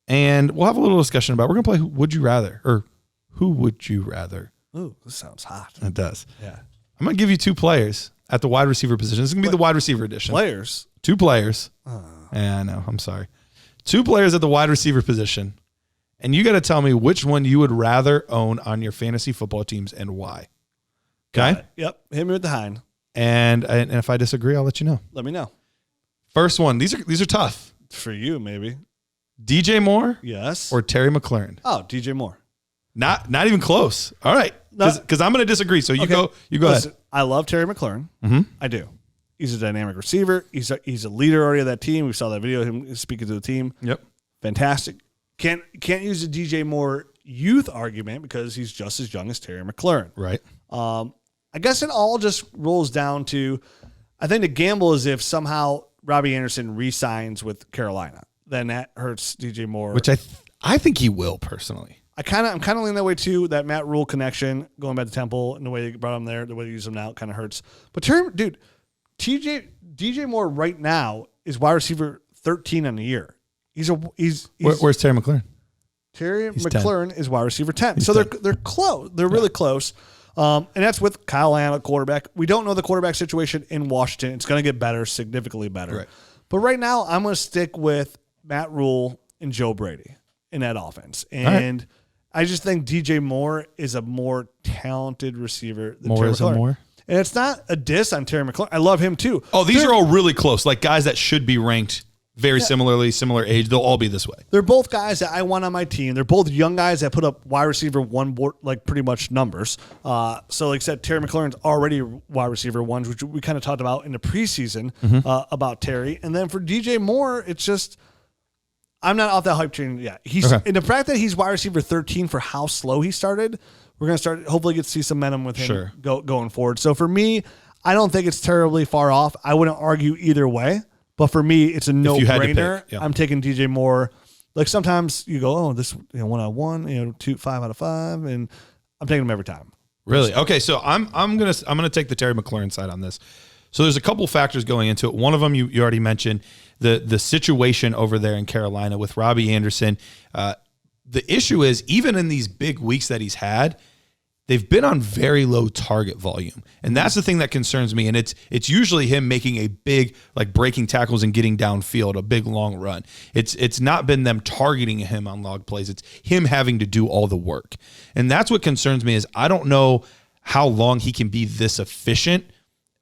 And we'll have a little discussion about. We're gonna play Would You Rather, or Who Would You Rather? Ooh, this sounds hot. It does. Yeah. I'm gonna give you 2 players at the wide receiver position. This is gonna be the wide receiver edition. Players. 2 players. Yeah, I know. I'm sorry. 2 players at the wide receiver position. And you got to tell me which one you would rather own on your fantasy football teams and why. Okay? Yep. Hit me with the hind. And if I disagree, I'll let you know. Let me know. First one. These are tough. For you, maybe. DJ Moore Yes. or Terry McLaurin? Oh, DJ Moore. Not even close. All right. Because I'm going to disagree. So you go Listen, ahead. I love Terry McLaurin. I do. He's a dynamic receiver. He's a leader already of that team. We saw that video of him speaking to the team. Yep. Fantastic. Can't use the DJ Moore youth argument because he's just as young as Terry McLaurin. Right. I guess it all just rolls down to, I think the gamble is if somehow Robbie Anderson re-signs with Carolina, then that hurts DJ Moore. Which I think he will personally. I'm kind of leaning that way too. That Matt Rule connection, going back to Temple and the way they brought him there, the way they use him now, kind of hurts. But DJ Moore right now is wide receiver 13 on the year. Where's Terry McLaurin? Terry He's McLaurin 10. is wide receiver 10. He's So 10. they're close. They're really close. And that's with Kyle Allen at quarterback. We don't know the quarterback situation in Washington. It's going to get better, significantly better. Right. But right now, I'm going to stick with Matt Rule and Joe Brady in that offense. And I just think DJ Moore is a more talented receiver than Terry McLaurin. Moore. And it's not a diss on Terry McLaurin. I love him too. Oh, these are all really close. Like guys that should be ranked very similarly, similar age. They'll all be this way. They're both guys that I want on my team. They're both young guys that put up wide receiver one board, like pretty much numbers. So like I said, Terry McLaurin's already wide receiver ones, which we kind of talked about in the preseason about Terry. And then for DJ Moore, it's just, I'm not off that hype train yet. And the fact that he's wide receiver 13 for how slow he started, we're going to start, hopefully get to see some momentum with him going forward. So for me, I don't think it's terribly far off. I wouldn't argue either way. But for me, it's a no-brainer. I'm taking DJ Moore. Like sometimes you go, oh, this 1-on-1, 5 out of 5, and I'm taking him every time. Really? Okay, so I'm gonna take the Terry McLaurin side on this. So there's a couple factors going into it. One of them you already mentioned, the situation over there in Carolina with Robbie Anderson. The issue is even in these big weeks that he's had, they've been on very low target volume. And that's the thing that concerns me. And it's usually him making a big, like breaking tackles and getting downfield, a big long run. It's not been them targeting him on log plays. It's him having to do all the work. And that's what concerns me is I don't know how long he can be this efficient.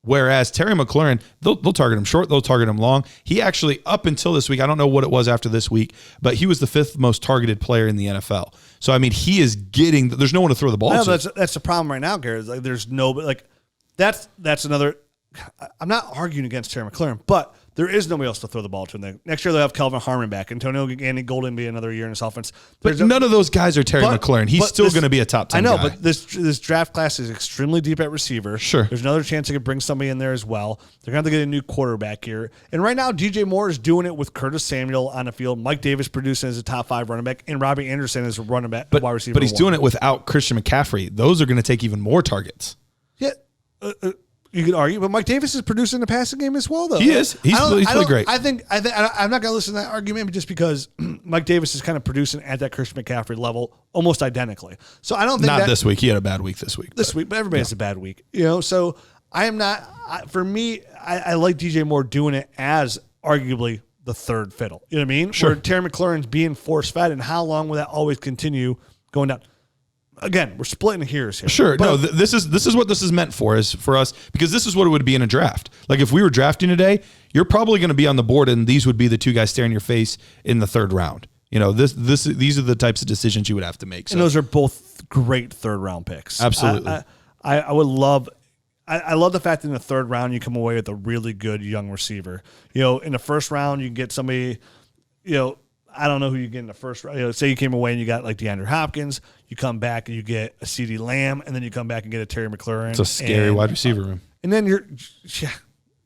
Whereas Terry McLaurin, they'll target him short, they'll target him long. He actually, up until this week, I don't know what it was after this week, but he was the 5th most targeted player in the NFL. So, I mean, he is getting, there's no one to throw the ball to. That's the problem right now, Garrett. Like, there's no, like, that's another, I'm not arguing against Terry McLaurin, but there is nobody else to throw the ball to. Next year, they'll have Kelvin Harmon back. Antonio Gandy Golden be another year in his offense. But none of those guys are Terry McLaurin. He's still going to be a top 10 guy. But this draft class is extremely deep at receiver. Sure. There's another chance they could bring somebody in there as well. They're going to get a new quarterback here. And right now, DJ Moore is doing it with Curtis Samuel on the field, Mike Davis producing as a top 5 running back, and Robbie Anderson as a running back, wide receiver. But he's doing it without Christian McCaffrey. Those are going to take even more targets. Yeah. You could argue, but Mike Davis is producing the passing game as well, though. He is. He's played great. I think I'm not going to listen to that argument just because Mike Davis is kind of producing at that Christian McCaffrey level almost identically. So I don't think not this week. He had a bad week this week. But everybody has a bad week, So I am not. For me, I like DJ Moore doing it as arguably the third fiddle. You know what I mean? Sure. Where Terry McLaurin's being force fed, and how long will that always continue going down? Again, we're splitting hairs here. Sure. No, this is what this is meant for, is for us, because this is what it would be in a draft. Like if we were drafting today, you're probably going to be on the board and these would be the 2 guys staring your face in the 3rd round. These are the types of decisions you would have to make. So. And those are both great 3rd round picks. Absolutely. I would love, I love the fact that in the 3rd round you come away with a really good young receiver. In the 1st round you can get somebody, I don't know who you get in the 1st round. Say you came away and you got like DeAndre Hopkins. You come back and you get a CeeDee Lamb, and then you come back and get a Terry McLaurin. It's a scary wide receiver room. And then you're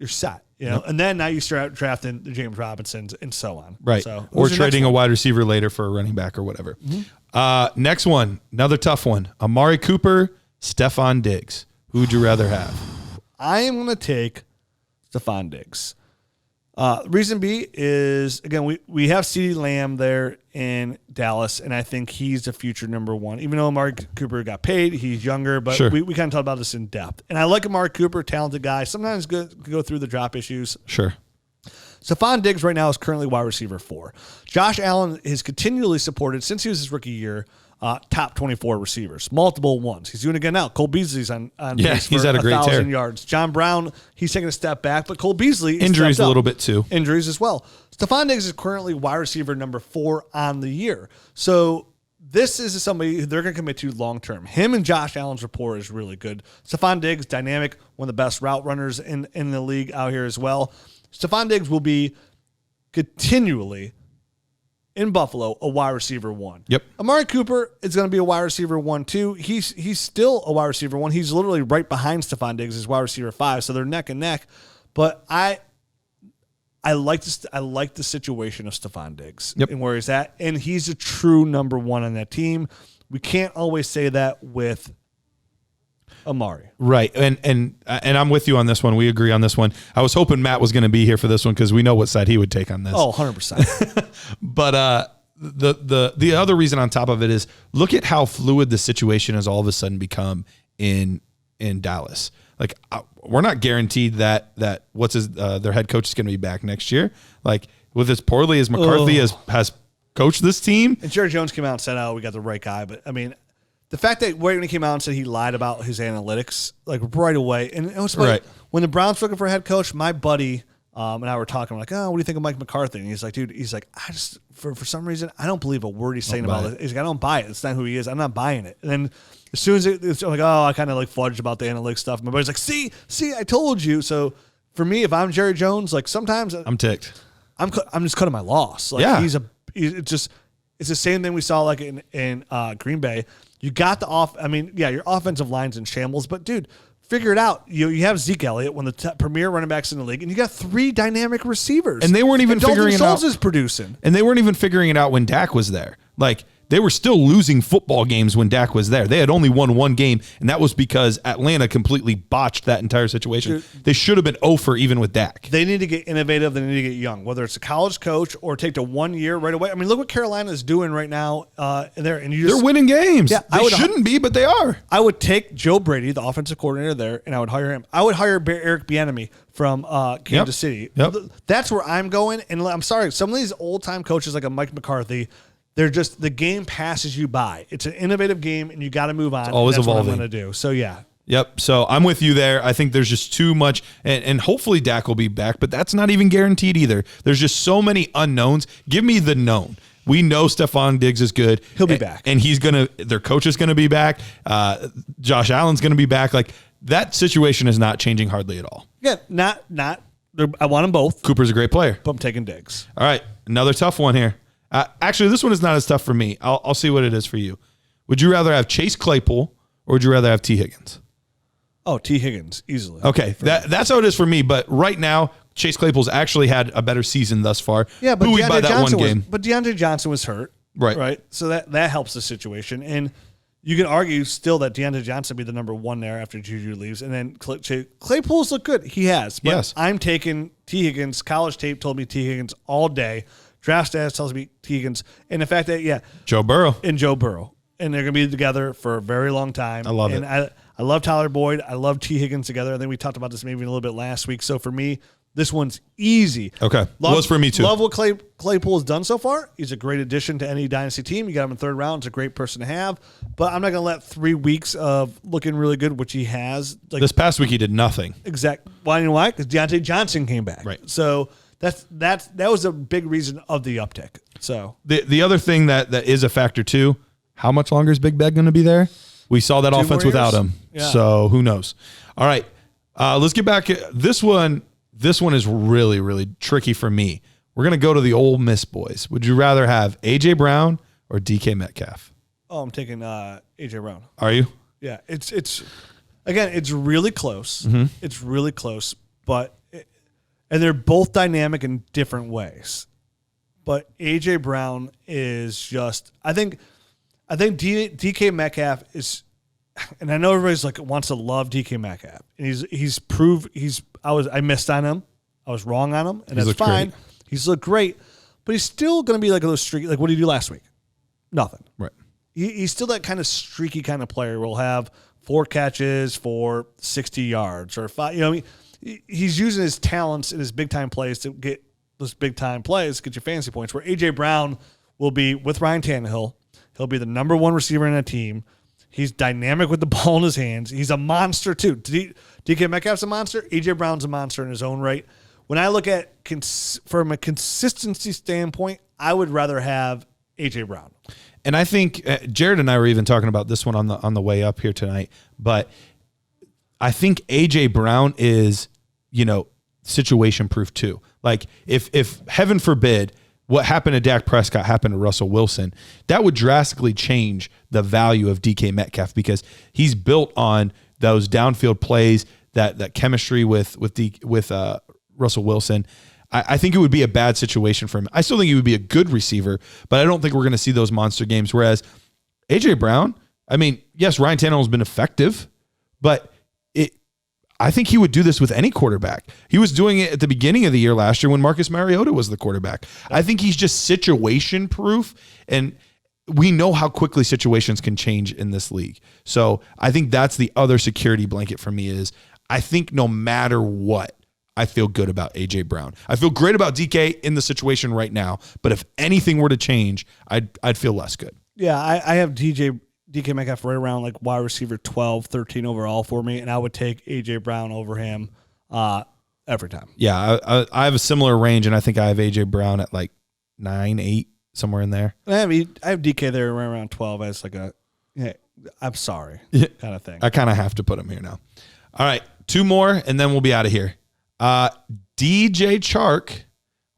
set. Yep. And then now you start drafting the James Robinsons and so on. Right. So, or trading a wide receiver later for a running back or whatever. Mm-hmm. Next one, another tough one. Amari Cooper, Stephon Diggs. Who would you rather have? I am going to take Stephon Diggs. Reason B is, again, we have CeeDee Lamb there in Dallas, and I think he's the future number 1. Even though Amari Cooper got paid, he's younger, but we kind of talked about this in depth. And I like Amari Cooper, talented guy. Sometimes go through the drop issues. Sure. Stephon Diggs right now is currently wide receiver 4. Josh Allen has continually supported, since he was his rookie year, top 24 receivers, multiple ones. He's doing it again now. Cole Beasley's on pace he's for had a great 1,000 tear. yards. John Brown, he's taking a step back, but Cole Beasley is Injuries stepped a little up. bit too. Injuries as well. Stephon Diggs is currently wide receiver number 4 on the year. So this is somebody who they're going to commit to long term. Him and Josh Allen's rapport is really good. Stephon Diggs, dynamic, one of the best route runners in the league out here as well. Stephon Diggs will be continually in Buffalo a wide receiver 1. Yep. Amari Cooper is going to be a wide receiver 1 too. He's still a wide receiver 1. He's literally right behind Stephon Diggs as wide receiver 5, so they're neck and neck. But I like this. I like the situation of Stephon Diggs and where he's at, and he's a true number 1 on that team. We can't always say that with Amari. Right. And I'm with you on this one. We agree on this one. I was hoping Matt was going to be here for this one because we know what side he would take on this. Oh, 100%. But the other reason on top of it is look at how fluid the situation has all of a sudden become in Dallas. Like we're not guaranteed that their head coach is going to be back next year. Like with as poorly as McCarthy has coached this team. And Jerry Jones came out and said, "Oh, we got the right guy." But I mean, the fact that when he came out and said he lied about his analytics, like right away, and it was funny, Right. when the Browns were looking for a head coach, my buddy and I were talking, like, "Oh, what do you think of Mike McCarthy?" And he's like, "Dude, I just for some reason I don't believe a word he's saying about it. He's like, I don't buy it. It's not who he is. I'm not buying it." And then as soon as it's like, "Oh, I kind of like fudged about the analytics stuff," my buddy's like, "See, I told you." So for me, if I'm Jerry Jones, like sometimes I'm ticked. I'm just cutting my loss. Like it's the same thing we saw like in Green Bay. You got the your offensive line's in shambles, but dude, figure it out. You have Zeke Elliott, one of the premier running backs in the league, and you got 3 dynamic receivers. And they weren't even figuring it out. Dalton Schultz is producing. And they weren't even figuring it out when Dak was there. Like they were still losing football games when Dak was there. They had only won 1 game, and that was because Atlanta completely botched that entire situation. Dude, they should have been 0 for even with Dak. They need to get innovative. They need to get young, whether it's a college coach or take to 1 year right away. I mean, look what Carolina is doing right now. They're winning games. Yeah, they shouldn't be, but they are. I would take Joe Brady, the offensive coordinator there, and I would hire him. I would hire Eric Bieniemy from Kansas City. Yep. That's where I'm going. And I'm sorry, some of these old-time coaches like a Mike McCarthy, they're just, the game passes you by. It's an innovative game, and you got to move on. It's always and that's evolving. what I'm going to do. So, yeah. Yep. So I'm with you there. I think there's just too much, and hopefully Dak will be back, but that's not even guaranteed either. There's just so many unknowns. Give me the known. We know Stephon Diggs is good. He'll be back. And their coach is going to be back. Josh Allen's going to be back. Like that situation is not changing hardly at all. Yeah, not. I want them both, Cooper's a great player. but I'm taking Diggs. All right. Another tough one here. Actually, this one is not as tough for me. I'll see what it is for you. Would you rather have Chase Claypool or would you rather have T. Higgins? Oh, T. Higgins, easily. Okay, that's how it is for me. But right now, Chase Claypool's actually had a better season thus far. Yeah, but buoyed by that Johnson one game. But DeAndre Johnson was hurt. Right. So that helps the situation. And you can argue still that DeAndre Johnson be the number 1 there after Juju leaves. And then Claypool's looked good. He has. But yes. I'm taking T. Higgins. College tape told me T. Higgins all day. Draft stats tells me T. Higgins. And the fact that, Joe Burrow. And Joe Burrow. And they're going to be together for a very long time. I love it. I love Tyler Boyd. I love T. Higgins together. I think we talked about this maybe a little bit last week. So for me, this one's easy. Okay. Was for me too. Love what Claypool has done so far. He's a great addition to any dynasty team. You got him in 3rd round. It's a great person to have. But I'm not going to let 3 weeks of looking really good, which he has. Like This past week, he did nothing. Why? You know why? Because Deontay Johnson came back. Right. So that was a big reason of the uptick. So the other thing that is a factor too, how much longer is Big Ben going to be there? We saw that 2 offense more without years? him. Yeah. So who knows? All right. Let's get back. This one is really, really tricky for me. We're going to go to the Ole Miss boys. Would you rather have A.J. Brown or DK Metcalf? Oh, I'm taking A.J. Brown. Are you? Yeah, it's really close. Mm-hmm. It's really close, and they're both dynamic in different ways. But AJ Brown is just, I think DK Metcalf is, and I know everybody's like wants to love DK Metcalf, and I missed on him, I was wrong on him, and that's fine. Great. He's looked great, but he's still going to be like a little streaky. Like what did he do last week? Nothing. Right. He's still that kind of streaky kind of player. Will have 4 catches for 60 yards or 5. You know, he's using his talents in his big time plays to get those big time plays, get your fantasy points. Where AJ Brown will be with Ryan Tannehill. He'll be the number one receiver in a team. He's dynamic with the ball in his hands. He's a monster, too. DK Metcalf's a monster. A.J. Brown's a monster in his own right. When I look at from a consistency standpoint, I would rather have A.J. Brown. And I think Jared and I were even talking about this one on the way up here tonight. But I think A.J. Brown is, situation proof too. Like if heaven forbid what happened to Dak Prescott happened to Russell Wilson, that would drastically change the value of DK Metcalf because he's built on those downfield plays, that chemistry with Russell Wilson. I think it would be a bad situation for him. I still think he would be a good receiver, but I don't think we're going to see those monster games. Whereas A.J. Brown, yes, Ryan Tannehill's been effective, but I think he would do this with any quarterback. He was doing it at the beginning of the year last year when Marcus Mariota was the quarterback. I think he's just situation proof, and we know how quickly situations can change in this league. So I think that's the other security blanket for me is I think no matter what, I feel good about A.J. Brown. I feel great about DK in the situation right now, but if anything were to change, I'd feel less good. Yeah, I have DK Metcalf right around like wide receiver 12, 13 overall for me, and I would take A.J. Brown over him every time. Yeah, I have a similar range, and I think I have A.J. Brown at like 9, 8, somewhere in there. I have DK there right around 12 as like a, I'm sorry kind of thing. I kind of have to put him here now. All right, 2 more, and then we'll be out of here. DJ Chark,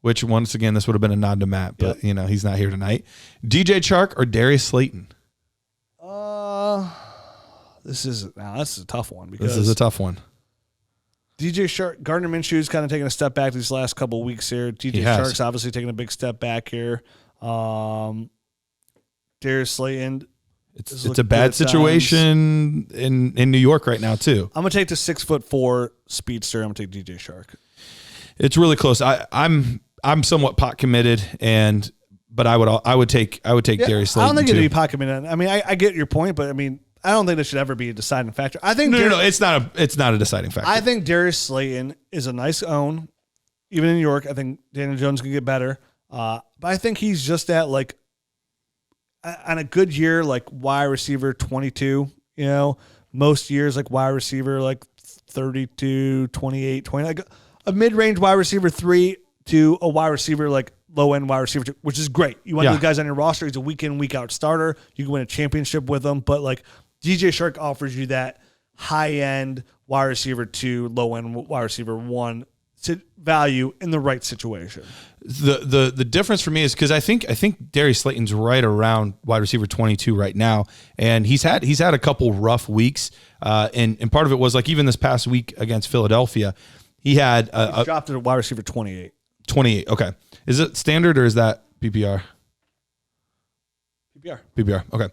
which once again, this would have been a nod to Matt, but he's not here tonight. DJ Chark or Darius Slayton? This is a tough one because this is a tough one. DJ Chark, Gardner Minshew's kind of taking a step back these last couple of weeks here. DJ Chark's obviously taking a big step back here. Darius Slayton. It's a bad situation in New York right now too. I'm gonna take the 6'4" speedster. I'm gonna take DJ Chark. It's really close. I'm somewhat pot committed, but I would take Darius Slayton. I don't think too. it'd be pot committed. I get your point, but I don't think this should ever be a deciding factor. I think no, it's not a deciding factor. I think Darius Slayton is a nice own, even in New York. I think Daniel Jones can get better, but I think he's just at like on a good year, like wide receiver 22. Most years like wide receiver like 32, 28, 20, like a mid-range wide receiver 3 to a wide receiver like low-end wide receiver 2, which is great. You want those guys on your roster. He's a week-in, week-out starter. You can win a championship with him, but like DJ Chark offers you that high-end wide receiver 2, low-end wide receiver 1 value in the right situation. The difference for me is because I think Darius Slayton's right around wide receiver 22 right now, and he's had a couple rough weeks, and part of it was like even this past week against Philadelphia, he had he dropped it at wide receiver 28. 28. Okay, is it standard or is that PPR? PPR. Okay.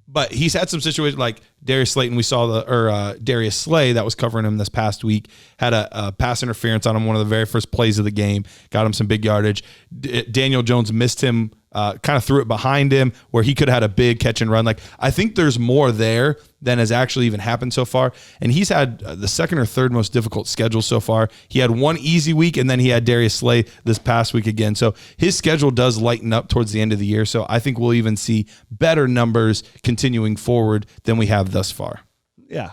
But he's had some situations like Darius Slayton. We saw Darius Slay that was covering him this past week, had a pass interference on him, one of the very first plays of the game, got him some big yardage. Daniel Jones missed him, kind of threw it behind him where he could have had a big catch and run. Like I think there's more there than has actually even happened so far. And he's had the second or third most difficult schedule so far. He had one easy week, and then he had Darius Slay this past week again. So his schedule does lighten up towards the end of the year. So I think we'll even see better numbers continuing forward than we have thus far. Yeah,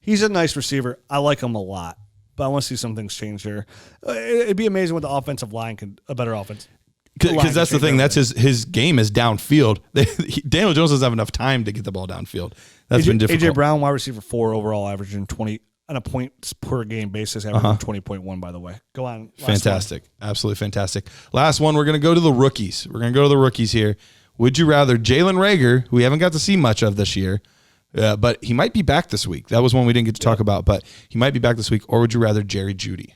he's a nice receiver. I like him a lot, but I want to see some things change there. It'd be amazing with the offensive line, a better offense. Because that's the thing. That's his game is downfield. Daniel Jones doesn't have enough time to get the ball downfield. That's been difficult. A.J. Brown, wide receiver 4 overall, averaging 20 on a points per game basis, averaging 20.1, by the way. Go on. Fantastic. Absolutely fantastic. Last one, we're going to go to the rookies. We're going to go to the rookies here. Would you rather Jalen Reagor, who we haven't got to see much of this year, but he might be back this week. That was one we didn't get to talk about, but he might be back this week. Or would you rather Jerry Jeudy?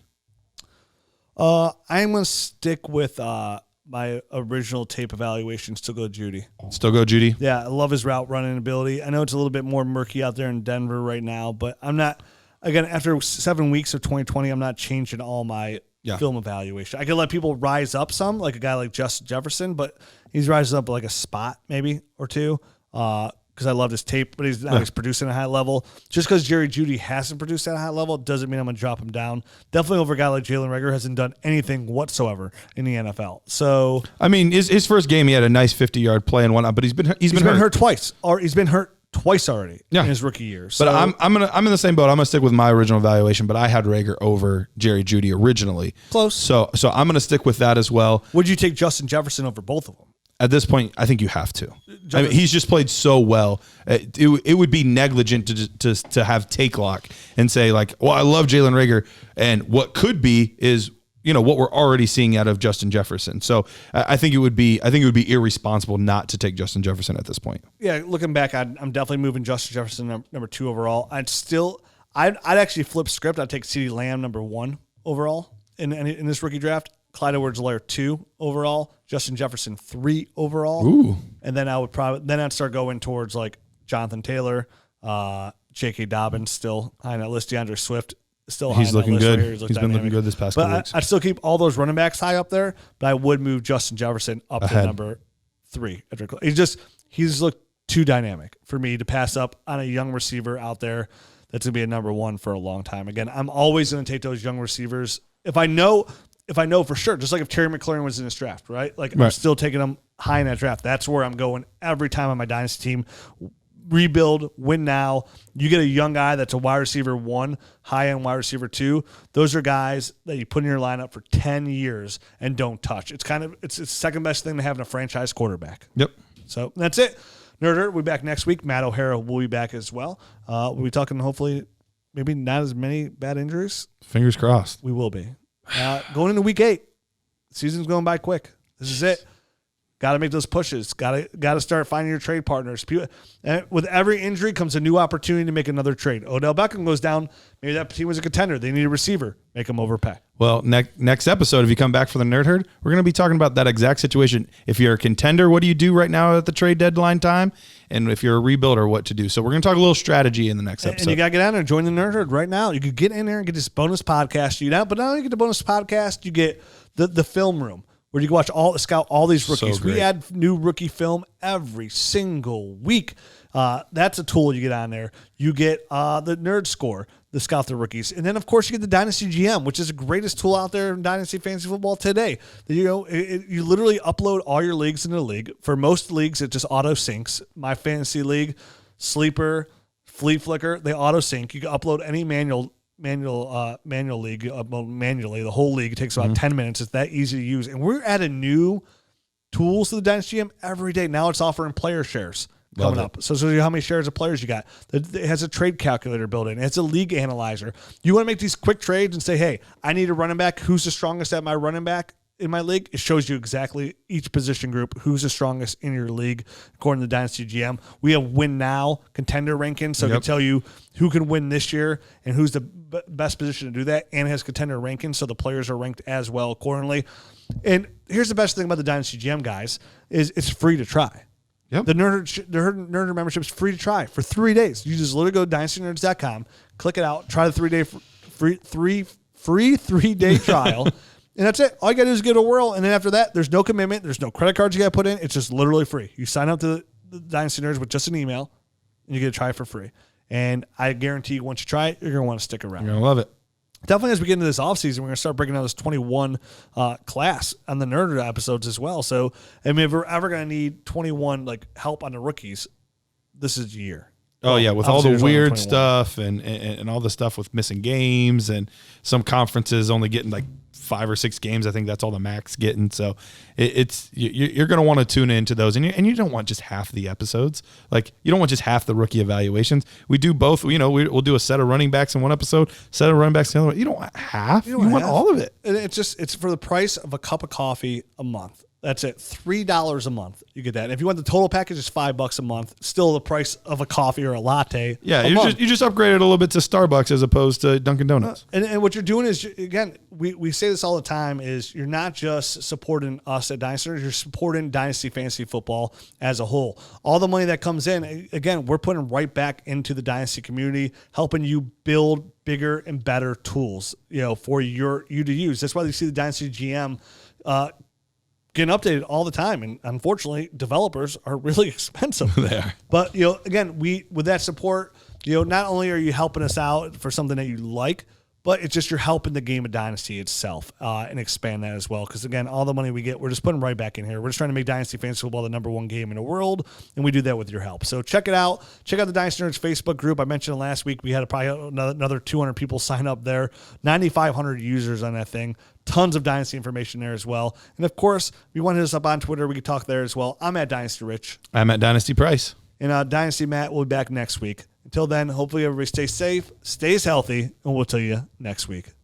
I'm going to stick with my original tape evaluation, still go Jeudy. Still go Jeudy? Yeah, I love his route running ability. I know it's a little bit more murky out there in Denver right now, but I'm not, again, after 7 weeks of 2020, I'm not changing all my film evaluation. I could let people rise up some, like a guy like Justin Jefferson, but he's rising up like a spot maybe or two because because I loved his tape, but he's producing at a high level. Just because Jerry Jeudy hasn't produced at a high level doesn't mean I'm going to drop him down. Definitely over a guy like Jalen Reagor hasn't done anything whatsoever in the NFL. So I mean, his first game he had a nice 50-yard play and whatnot, but he's been hurt twice, or he's been hurt twice already in his rookie year. So, but I'm in the same boat. I'm gonna stick with my original evaluation, but I had Reagor over Jerry Jeudy originally. Close. So I'm gonna stick with that as well. Would you take Justin Jefferson over both of them? At this point, I think you have to. I mean, he's just played so well. It would be negligent to have take lock and say like, well, I love Jalen Reagor, and what could be is what we're already seeing out of Justin Jefferson. So I think it would be irresponsible not to take Justin Jefferson at this point. Yeah, looking back, I'm definitely moving Justin Jefferson number 2 overall. I'd actually flip script. I'd take CeeDee Lamb number 1 overall in this rookie draft. Clyde Edwards-Helaire 2 overall, Justin Jefferson 3 overall. Ooh. And then I'd start going towards like Jonathan Taylor, J.K. Dobbins still high on that list, DeAndre Swift still high He's on that looking list. good. Right here. He's been looking good this past couple weeks. I'd still keep all those running backs high up there, but I would move Justin Jefferson up to number 3. He's looked too dynamic for me to pass up on a young receiver out there that's going to be a number 1 for a long time. Again, I'm always going to take those young receivers if I know for sure, just like if Terry McLaurin was in this draft, right? Like I'm still taking him high in that draft. That's where I'm going every time on my dynasty team. Rebuild, win now. You get a young guy that's a wide receiver 1, high-end wide receiver 2. Those are guys that you put in your lineup for 10 years and don't touch. It's the second best thing to have in a franchise quarterback. Yep. So that's it. Nerd Alert will be back next week. Matt O'Hara will be back as well. We'll be talking hopefully maybe not as many bad injuries. Fingers crossed. We will be. Going into week 8, the season's going by quick. This is it. Got to make those pushes. Got to start finding your trade partners. And with every injury comes a new opportunity to make another trade. Odell Beckham goes down. Maybe that team was a contender. They need a receiver. Make them overpay. Well, next episode, if you come back for the Nerd Herd, we're going to be talking about that exact situation. If you're a contender, what do you do right now at the trade deadline time? And if you're a rebuilder, what to do. So we're going to talk a little strategy in the next episode. And you got to get out there and join the Nerd Herd right now. You could get in there and get this bonus podcast. But not only you get the bonus podcast, you get the film room, where you can scout all these rookies. So we add new rookie film every single week. That's a tool you get on there. You get the Nerd Score, the scout the rookies, and then of course you get the Dynasty GM, which is the greatest tool out there in Dynasty Fantasy Football today. You literally upload all your leagues into the league. For most leagues, it just auto syncs. My fantasy league, Sleeper, Fleet Flicker, they auto sync. You can upload any manual league manually. The whole league takes about 10 minutes. It's that easy to use. And we're adding new tools to the Dynasty GM every day. Now it's offering player shares coming up. So how many shares of players you got. It has a trade calculator built in. It's a league analyzer. You want to make these quick trades and say, hey, I need a running back. Who's the strongest at my running back in my league? It shows you exactly each position group, who's the strongest in your league, according to the Dynasty GM. We have win now contender rankings, so it can tell you who can win this year and who's the best position to do that, and it has contender rankings, so the players are ranked as well accordingly. And here's the best thing about the Dynasty GM, guys, is it's free to try. Yep. The Nerd membership is free to try for 3 days. You just literally go to dynastynerds.com, click it out, try the 3-day free 3-day trial. And that's it. All you got to do is give it a whirl. And then after that, there's no commitment. There's no credit cards you got to put in. It's just literally free. You sign up to the Dynasty Nerds with just an email, and you get to try it for free. And I guarantee you, once you try it, you're going to want to stick around. You're going to love it. Definitely as we get into this offseason, we're going to start breaking down this 21 class on the Nerd episodes as well. So, I mean, if we're ever going to need 21 help on the rookies, this is the year. Oh, yeah, with all the weird stuff and all the stuff with missing games and some conferences only getting 5 or 6 games. I think that's all the max getting. So you're going to want to tune into those, and you don't want just half the episodes. You don't want just half the rookie evaluations. We do both. We'll do a set of running backs in one episode, set of running backs in the other. You don't want half. You want all of it. And it's for the price of a cup of coffee a month. That's it. $3 a month. You get that. And if you want the total package, it's $5 a month. Still the price of a coffee or a latte. Yeah, you just upgraded a little bit to Starbucks as opposed to Dunkin' Donuts. And what you're doing is, again, we say this all the time, is you're not just supporting us at Dynasty, you're supporting Dynasty Fantasy Football as a whole. All the money that comes in, again, we're putting right back into the Dynasty community, helping you build bigger and better tools, for you to use. That's why you see the Dynasty GM getting updated all the time. And unfortunately, developers are really expensive. They are. But, again, with that support, not only are you helping us out for something that you like, but it's just you're helping the game of Dynasty itself and expand that as well. Because, again, all the money we get, we're just putting right back in here. We're just trying to make Dynasty Fantasy Football the number one game in the world, and we do that with your help. So check it out. Check out the Dynasty Nerds Facebook group. I mentioned last week we had probably another 200 people sign up there, 9,500 users on that thing. Tons of Dynasty information there as well. And, of course, if you want to hit us up on Twitter, we can talk there as well. I'm at Dynasty Rich. I'm at Dynasty Price. And Dynasty Matt will be back next week. Until then, hopefully everybody stays safe, stays healthy, and we'll tell you next week.